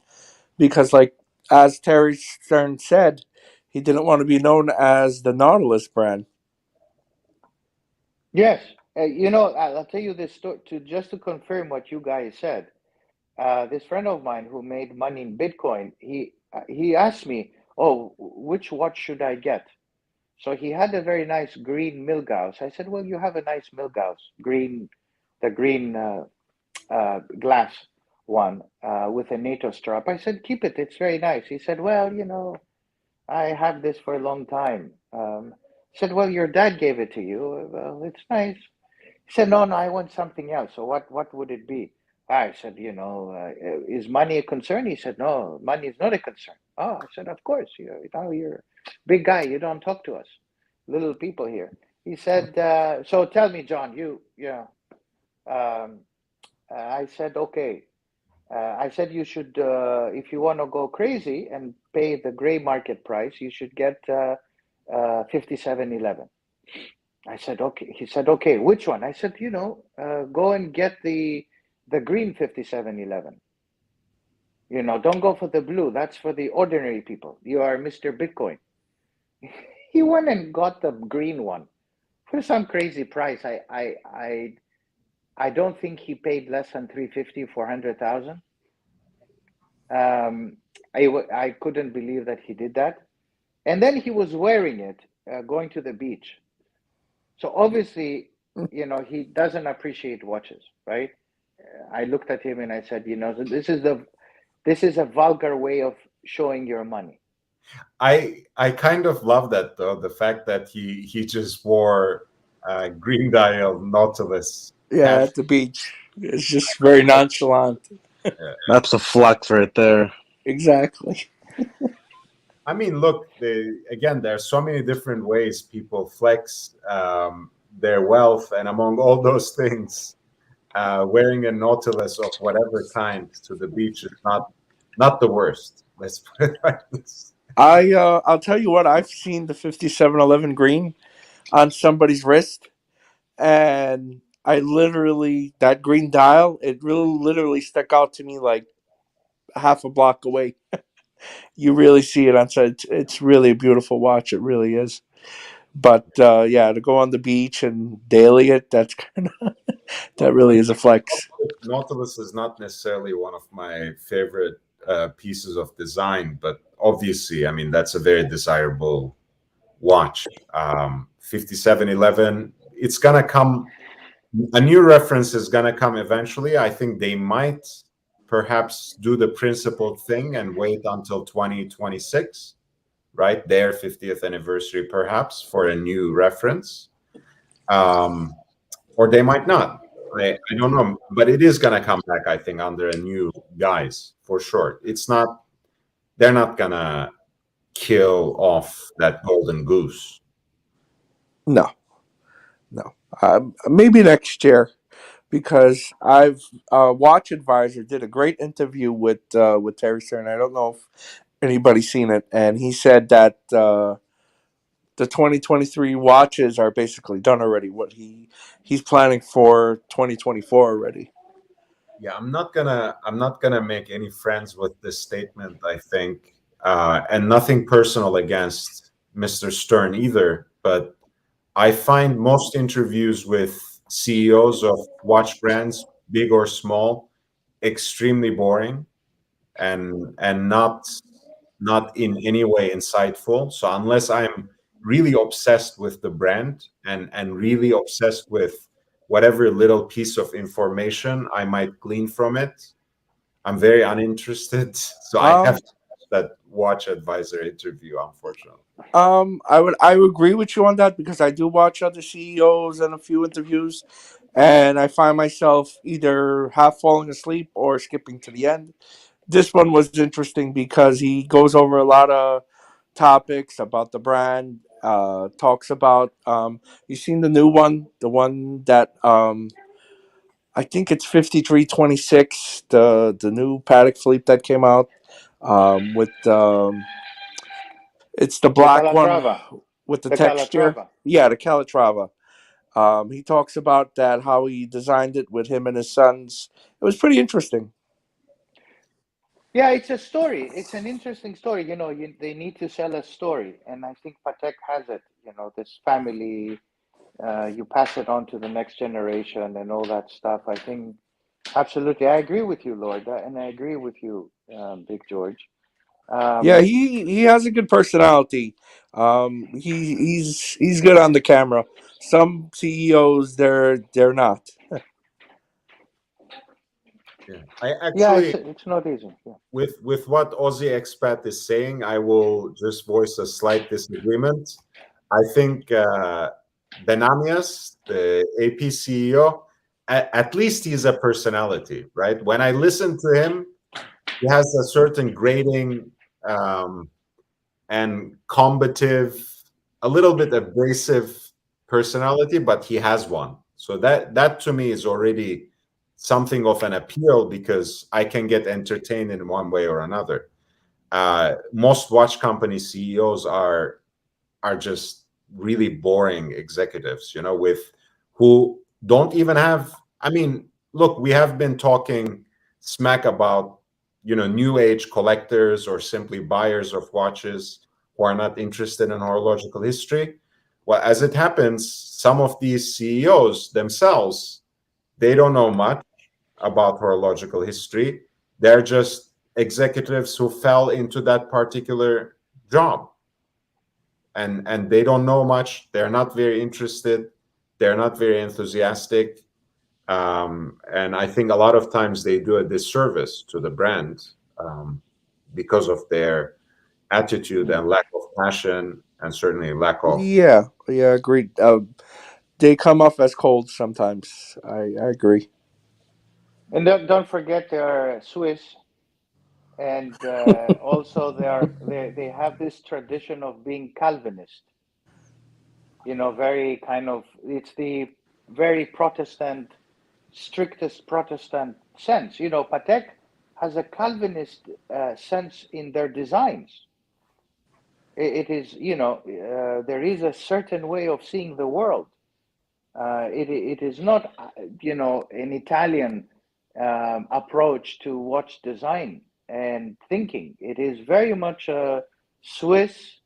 because, like as Terry Stern said, he didn't want to be known as the Nautilus brand. Yes, I'll tell you this story just to confirm what you guys said. This friend of mine who made money in Bitcoin, he asked me, "Oh, which watch should I get?" So he had a very nice green Milgauss. I said, "Well, you have a nice Milgauss, the green glass one with a NATO strap." I said, "Keep it. It's very nice." He said, "Well, I had this for a long time." I said, "Well, your dad gave it to you. Well, it's nice." He said, "No, no, I want something else." So what would it be? I said, "Is money a concern?" He said, "No, money is not a concern." Oh, I said, "Of course, you're a big guy. You don't talk to us, little people here." He said, "So tell me, John, um, I said, "Okay." I said, "You should, if you want to go crazy and pay the gray market price, you should get 5711." I said, "Okay." He said, "Okay, which one?" I said, "Go and get the green 5711. Don't go for the blue. That's for the ordinary people. You are Mr. Bitcoin." He went and got the green one for some crazy price. I don't think he paid less than 350, 400,000. I couldn't believe that he did that. And then he was wearing it, going to the beach. So obviously, he doesn't appreciate watches, right? I looked at him and I said, this is a vulgar way of showing your money. I kind of love that though, the fact that he just wore green dial Nautilus. Yeah, at the beach. It's just very nonchalant. That's a flex right there. Exactly. I mean, look, again, there are so many different ways people flex their wealth, and among all those things, wearing a Nautilus of whatever kind to the beach is not the worst. Let's put it like this. I'll tell you what, I've seen the 5711 green on somebody's wrist, and I literally, that green dial, it really literally stuck out to me like half a block away. You really see it on site. It's really a beautiful watch. It really is. But yeah, to go on the beach and daily it, that's kind of that really is a flex. Nautilus is not necessarily one of my favorite pieces of design, but obviously, I mean, that's a very desirable watch. 5711, it's gonna come. A new reference is gonna come eventually. I think they might perhaps do the principled thing and wait until 2026, right? Their 50th anniversary, perhaps, for a new reference. Or they might not. I don't know, but it is gonna come back, I think, under a new guise for sure. It's not. They're not gonna kill off that golden goose. No. Maybe next year, because I've Watch Advisor did a great interview with Terry Stern. I don't know if anybody's seen it, and he said that the 2023 watches are basically done already. What he's planning for 2024 already. Yeah, I'm not gonna make any friends with this statement, I think, and nothing personal against Mr. Stern either. But I find most interviews with CEOs of watch brands, big or small, extremely boring and not in any way insightful. So unless I'm really obsessed with the brand and really obsessed with whatever little piece of information I might glean from it, I'm very uninterested. So I have to watch that Watch Advisor interview, unfortunately. I would agree with you on that, because I do watch other CEOs and a few interviews, and I find myself either half falling asleep or skipping to the end. This one was interesting because he goes over a lot of topics about the brand. Talks about you seen the new one, the one that I think it's 5326, the new Patek Philippe that came out with it's the black one Calatrava. with the The texture. Calatrava. Yeah, the Calatrava. He talks about that, how he designed it with him and his sons. It was pretty interesting. Yeah, it's a story. It's an interesting story. They need to sell a story, and I think Patek has it. This family, you pass it on to the next generation and all that stuff. I think absolutely, I agree with you, Lord, and I agree with you, Big George. Yeah, he has a good personality. He's good on the camera. Some CEOs they're not. Yeah, I Yeah, actually, it's not easy. Yeah. with what Aussie Expat is saying, I will just voice a slight disagreement. I think Benamias, the AP CEO, at least he's a personality, right? When I listen to him, he has a certain grating and combative, a little bit abrasive personality, but he has one. So that to me is already something of an appeal, because I can get entertained in one way or another. Most watch company CEOs are just really boring executives, with who don't even have. I mean, look, we have been talking smack about new age collectors or simply buyers of watches who are not interested in horological history. Well, as it happens, some of these CEOs themselves, they don't know much about horological history. They're just executives who fell into that particular job, and they don't know much. They're not very interested. They're not very enthusiastic. And I think a lot of times they do a disservice to the brand because of their attitude and lack of passion, and certainly lack of. Yeah, agreed. They come off as cold sometimes. I agree. And don't forget they are Swiss, and also they have this tradition of being Calvinist. Very kind of, it's the very Protestant, strictest Protestant sense. Patek has a Calvinist sense in their designs. It is, there is a certain way of seeing the world. It is not, an Italian approach to watch design and thinking. It is very much a Swiss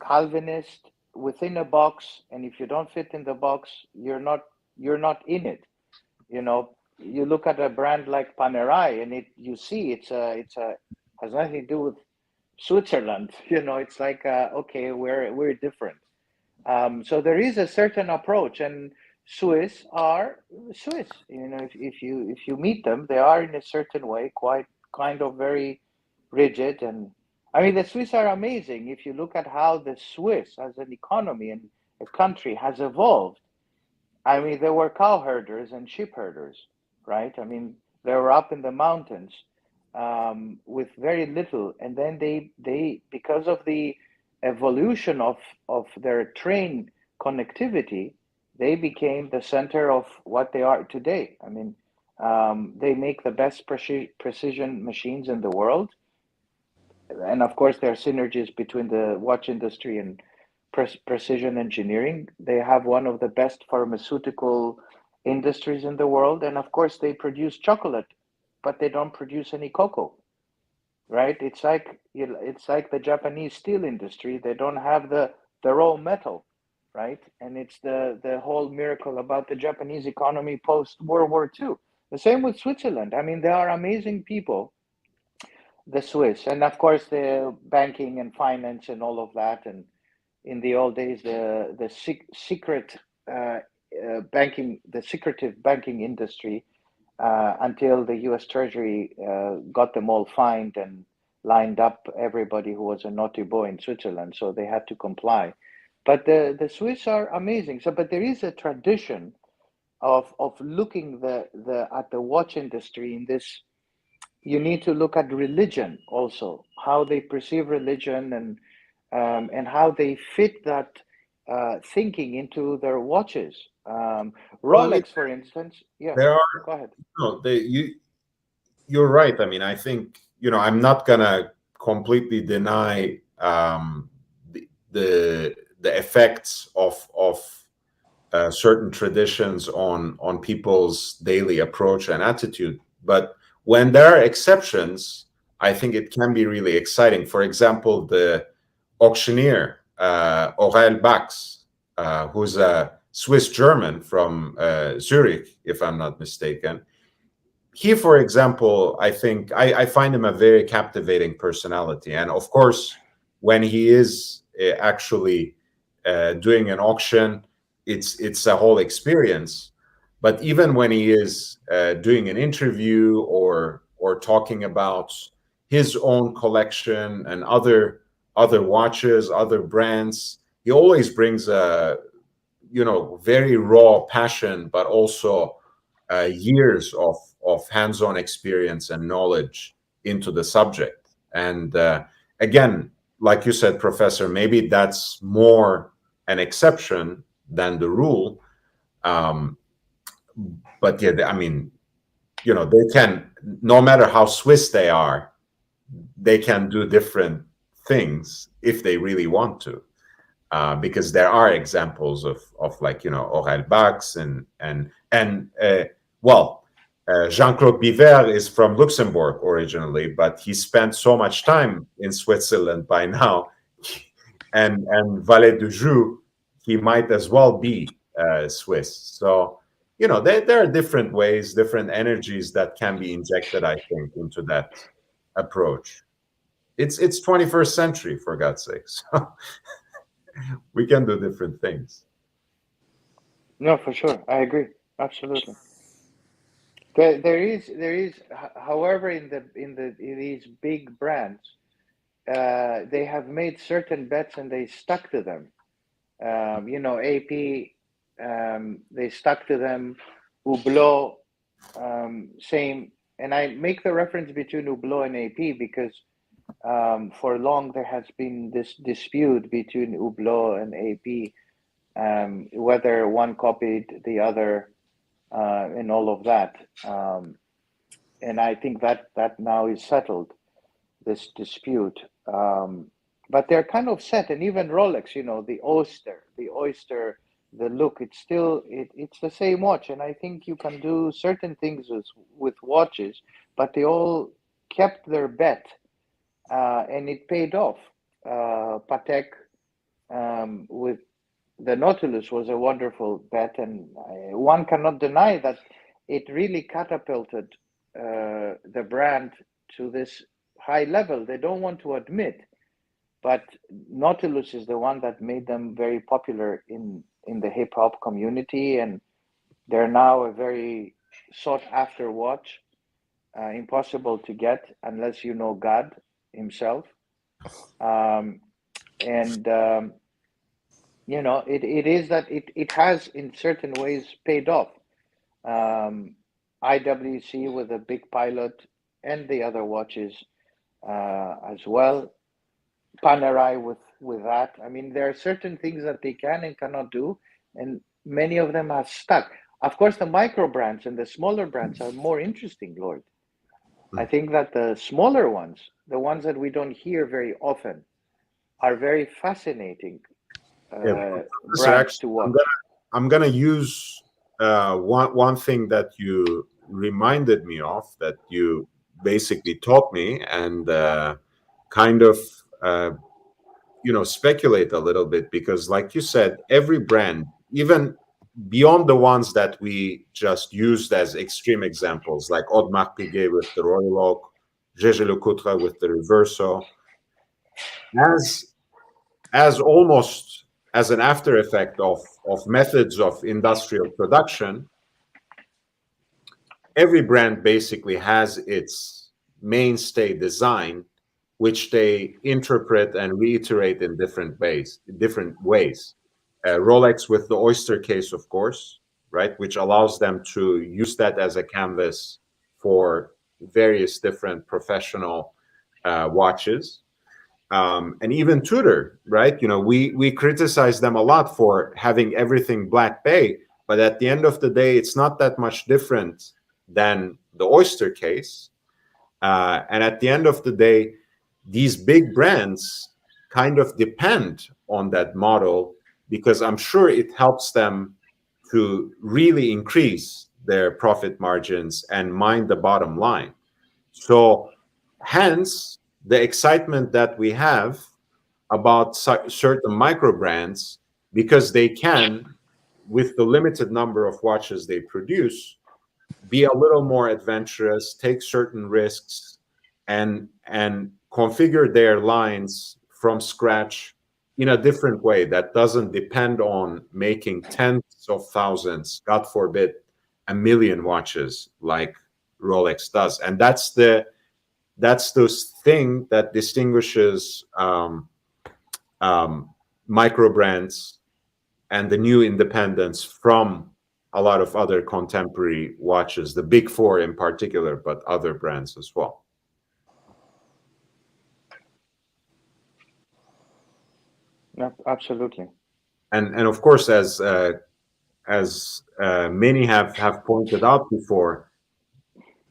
Calvinist within a box, and if you don't fit in the box, you're not in it. You look at a brand like Panerai, and you see it's a has nothing to do with Switzerland. It's like okay, we're different. So there is a certain approach, and Swiss are Swiss. If you meet them, they are in a certain way, quite kind of very rigid. And I mean, the Swiss are amazing. If you look at how the Swiss, as an economy and a country, has evolved. I mean, there were cow herders and sheep herders, right? I mean, they were up in the mountains with very little, and then they because of the evolution of their train connectivity, they became the center of what they are today. I mean, they make the best precision machines in the world, and of course, there are synergies between the watch industry and precision engineering. They have one of the best pharmaceutical industries in the world, and of course, they produce chocolate, but they don't produce any cocoa, right? It's like the Japanese steel industry. They don't have the raw metal, right? And it's the whole miracle about the Japanese economy post World War II. The same with Switzerland. I mean, they are amazing people, the Swiss, and of course the banking and finance and all of that. And in the old days, the secret banking, the secretive banking industry, until the U.S. Treasury got them all fined and lined up everybody who was a naughty boy in Switzerland, so they had to comply. But the Swiss are amazing. So, but there is a tradition of looking at the watch industry in this. You need to look at religion also, how they perceive religion, and how they fit that thinking into their watches. Well, I mean, Rolex, for instance, yeah. there are Go ahead. you're right. I mean, I think I'm not gonna completely deny the effects of certain traditions on people's daily approach and attitude. But when there are exceptions, I think it can be really exciting. For example, the auctioneer Aurel Bax, who's a Swiss German from Zurich, if I'm not mistaken. He, for example, I think I find him a very captivating personality. And of course, when he is actually doing an auction, it's a whole experience. But even when he is doing an interview or talking about his own collection and other watches, other brands, he always brings a very raw passion, but also years of hands-on experience and knowledge into the subject. And again, like you said, Professor, maybe that's more an exception than the rule. But yeah, I mean, they can, no matter how Swiss they are, they can do different things if they really want to. Because there are examples of like Aurel Bax Jean-Claude Biver is from Luxembourg originally, but he spent so much time in Switzerland by now, and Valet de Joux, he might as well be Swiss. So there are different ways, different energies that can be injected, I think, into that approach. It's 21st century, for God's sake. So we can do different things. No, for sure. I agree. Absolutely. There is, however, in these big brands, they have made certain bets and they stuck to them. AP, they stuck to them. Hublot, same. And I make the reference between Hublot and AP because for long there has been this dispute between Hublot and AP, whether one copied the other, and all of that. And I think that now is settled, this dispute. But they're kind of set, and even Rolex, the Oyster, the look, it's the same watch, and I think you can do certain things with watches, but they all kept their bet, and it paid off. Patek, with the Nautilus, was a wonderful bet, and one cannot deny that it really catapulted the brand to this high level. They don't want to admit, but Nautilus is the one that made them very popular in the hip hop community, and they're now a very sought after watch, impossible to get unless you know God himself. It is that it has in certain ways paid off. IWC with a big pilot and the other watches as well. Panerai with that. I mean, there are certain things that they can and cannot do, and many of them are stuck. Of course, the micro brands and the smaller brands are more interesting, Lord. I think that the smaller ones, the ones that we don't hear very often, are very fascinating brands to watch. I'm gonna use one thing that you reminded me of, that you basically taught me, and kind of speculate a little bit, because like you said, every brand, even beyond the ones that we just used as extreme examples, like Audemars Piguet with the Royal Oak, Jaeger-LeCoultre with the Reverso, as almost as an after effect of methods of industrial production, every brand basically has its mainstay design, which they interpret and reiterate in different ways. Rolex with the Oyster case, of course, right, which allows them to use that as a canvas for various different professional watches. And even Tudor, right? We criticize them a lot for having everything Black Bay, but at the end of the day, it's not that much different than the Oyster case. And at the end of the day, these big brands kind of depend on that model, because I'm sure it helps them to really increase their profit margins and mind the bottom line. So hence the excitement that we have about certain micro brands, because they can, with the limited number of watches they produce, be a little more adventurous, take certain risks, and configure their lines from scratch in a different way that doesn't depend on making tens of thousands, God forbid, a million watches like Rolex does. And that's the thing that distinguishes micro brands and the new independents from a lot of other contemporary watches, the big four in particular, but other brands as well. No, absolutely. And of course, as many have pointed out before,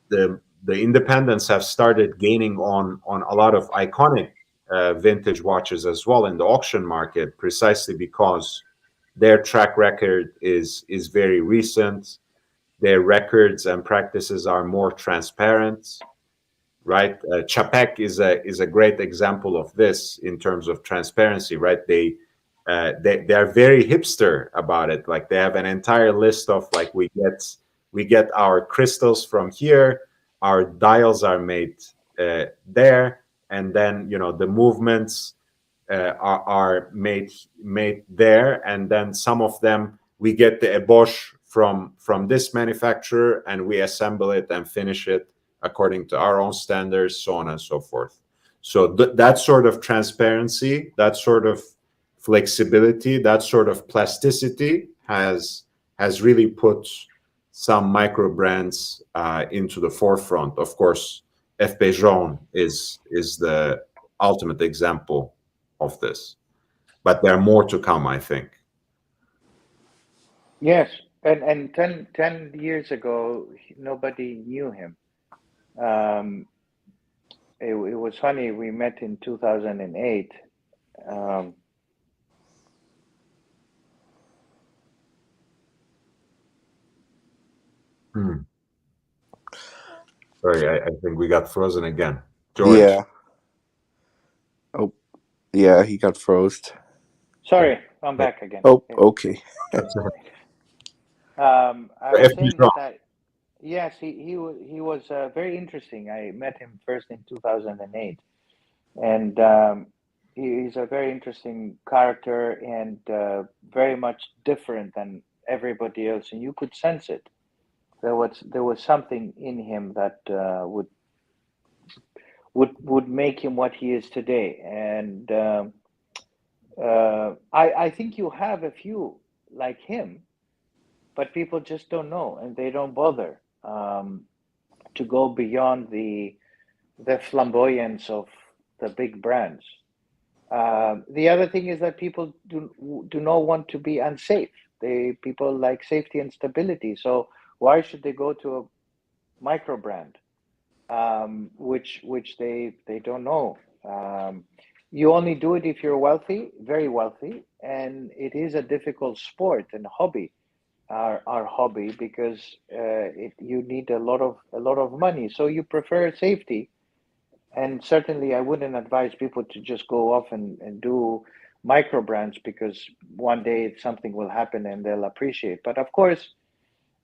the independents have started gaining on a lot of iconic vintage watches as well in the auction market, precisely because their track record is very recent. Their records and practices are more transparent, right? Chapek is a great example of this in terms of transparency, right? They are very hipster about it. Like, they have an entire list of, like, we get our crystals from here, our dials are made there, and then the movements are made there, and then some of them we get the ébauche from this manufacturer, and we assemble it and finish it according to our own standards, so on and so forth. So that sort of transparency, that sort of flexibility, that sort of plasticity has really put some micro brands into the forefront. Of course, FP Jaune is the ultimate example of this, but there are more to come, I think. Yes, and 10 years ago, nobody knew him. It was funny. We met in 2008. Sorry, I think we got frozen again. George. Yeah. Oh, yeah, he got froze. Sorry, I'm back again. Oh, okay. I was saying that yes, he was very interesting. I met him first in 2008, and he's a very interesting character and very much different than everybody else, and you could sense it. There was something in him that would make him what he is today, and I think you have a few like him, but people just don't know and they don't bother to go beyond the flamboyance of the big brands. The other thing is that people do not want to be unsafe. People like safety and stability. So why should they go to a micro brand, which they don't know? You only do it if you're wealthy, very wealthy, and it is a difficult sport and hobby. Our hobby, because you need a lot of money, so you prefer safety. And certainly I wouldn't advise people to just go off and do micro brands, because one day something will happen and they'll appreciate. But of course,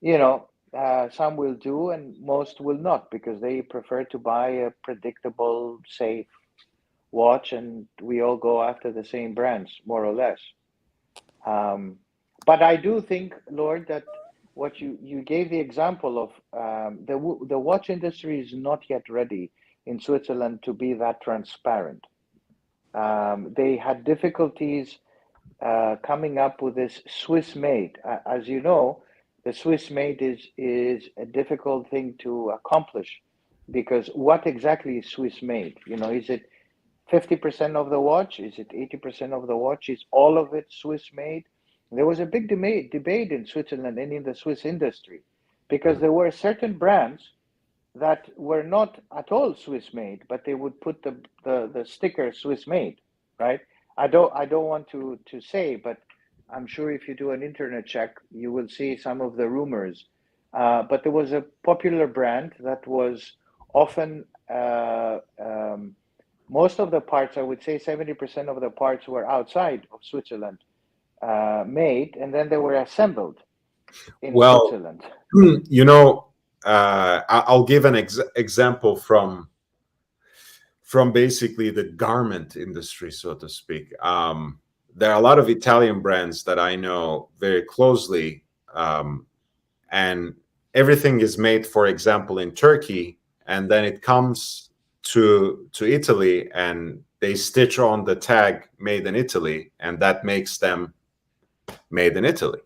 some will do and most will not, because they prefer to buy a predictable, safe watch, and we all go after the same brands, more or less. But I do think, Lord, that what you gave the example of, the watch industry is not yet ready in Switzerland to be that transparent. They had difficulties coming up with this Swiss made. As you know, the Swiss made is a difficult thing to accomplish, because what exactly is Swiss made? Is it 50% of the watch? Is it 80% of the watch? Is all of it Swiss made? There was a big debate in Switzerland and in the Swiss industry, because there were certain brands that were not at all Swiss made, but they would put the sticker Swiss made, right? I don't want to say, but I'm sure if you do an internet check, you will see some of the rumors. But there was a popular brand that was often most of the parts, I would say 70% of the parts, were outside of Switzerland made, and then they were assembled in Switzerland. I'll give an example from basically the garment industry, so to speak. There are a lot of Italian brands that I know very closely, and everything is made, for example, in Turkey, and then it comes to Italy, and they stitch on the tag "Made in Italy," and that makes them made in Italy.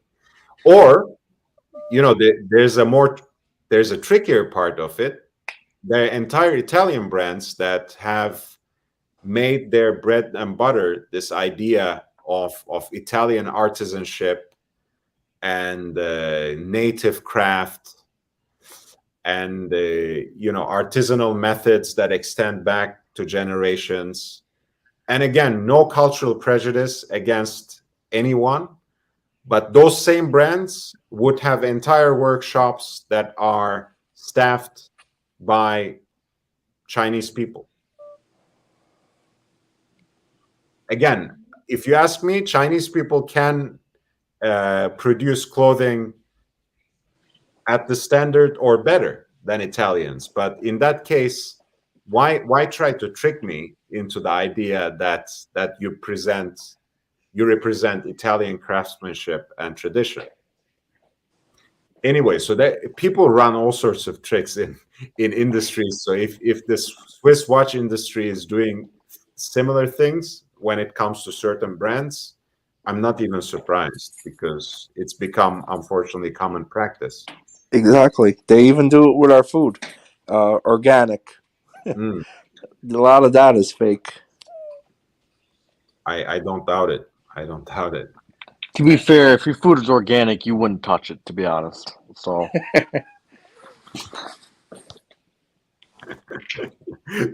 Or, there's a trickier part of it. There are entire Italian brands that have made their bread and butter this idea of Italian artisanship and native craft and artisanal methods that extend back to generations. And again, no cultural prejudice against anyone, but those same brands would have entire workshops that are staffed by Chinese people. Again, if you ask me, Chinese people can produce clothing at the standard or better than Italians. But in that case, why try to trick me into the idea that you represent Italian craftsmanship and tradition? anyway, so that people run all sorts of tricks in industries. So if the Swiss watch industry is doing similar things when it comes to certain brands, I'm not even surprised, because it's become, unfortunately, common practice. Exactly. They even do it with our food, organic. Mm, A lot of that is fake. I don't doubt it. I don't doubt it. To be fair, if your food is organic, you wouldn't touch it, to be honest. So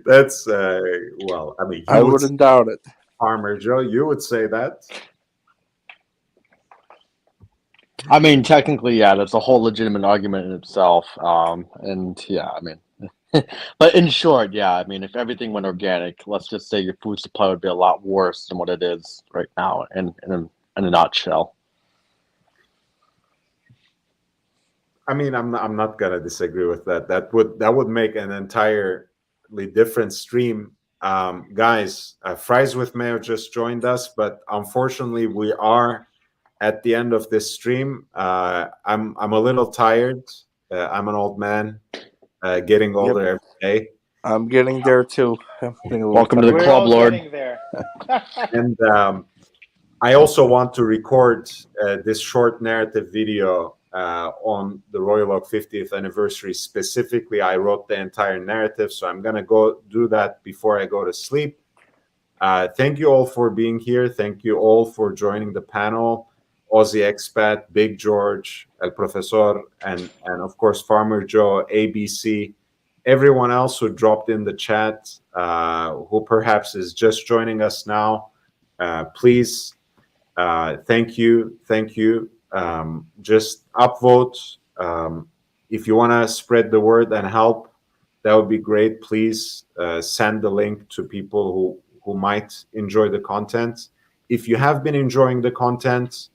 That's well, I mean, I wouldn't doubt it. Farmer Joe, you would say that. I mean, technically, yeah, that's a whole legitimate argument in itself. And yeah, I mean, but in short, yeah, I mean, if everything went organic, let's just say your food supply would be a lot worse than what it is right now, in a nutshell. I mean, I'm not gonna disagree with that. That would make an entirely different stream. Guys, Fries with Mayo just joined us, but unfortunately, we are at the end of this stream. I'm a little tired. I'm an old man, getting older every day. I'm getting there too. Welcome to the We're club, all Lord. getting there. And I also want to record this short narrative video on the Royal Oak 50th anniversary. Specifically, I wrote the entire narrative, so I'm going to go do that before I go to sleep. Thank you all for being here. Thank you all for joining the panel. Aussie Expat, Big George, El Professor, and of course, Farmer Joe, ABC, everyone else who dropped in the chat, who perhaps is just joining us now. Please, thank you. Just upvote. If you want to spread the word and help, that would be great. Please send the link to people who might enjoy the content. If you have been enjoying the content,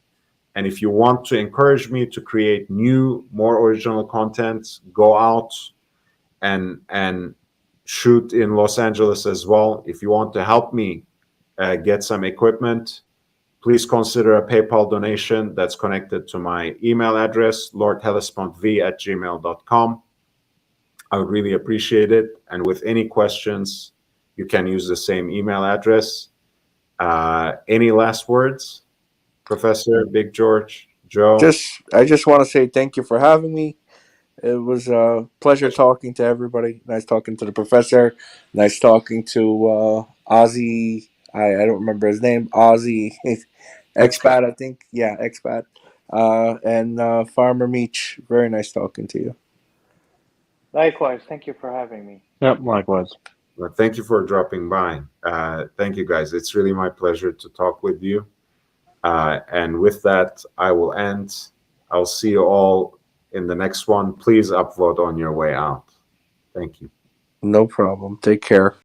and if you want to encourage me to create new, more original content, go out and shoot in Los Angeles as well. If you want to help me get some equipment, please consider a PayPal donation that's connected to my email address, lordhellespontv@gmail.com. I would really appreciate it. And with any questions, you can use the same email address. Any last words, Professor, Big George, Joe? I just want to say thank you for having me. It was a pleasure talking to everybody. Nice talking to the professor. Nice talking to Ozzy. I don't remember his name. Ozzy Expat, I think. Yeah, Expat. And Farmer Meach. Very nice talking to you. Likewise, thank you for having me. Yep, likewise. Well, thank you for dropping by. Thank you, guys. It's really my pleasure to talk with you. And with that, I will end. I'll see you all in the next one. Please upvote on your way out. Thank you. No problem. Take care.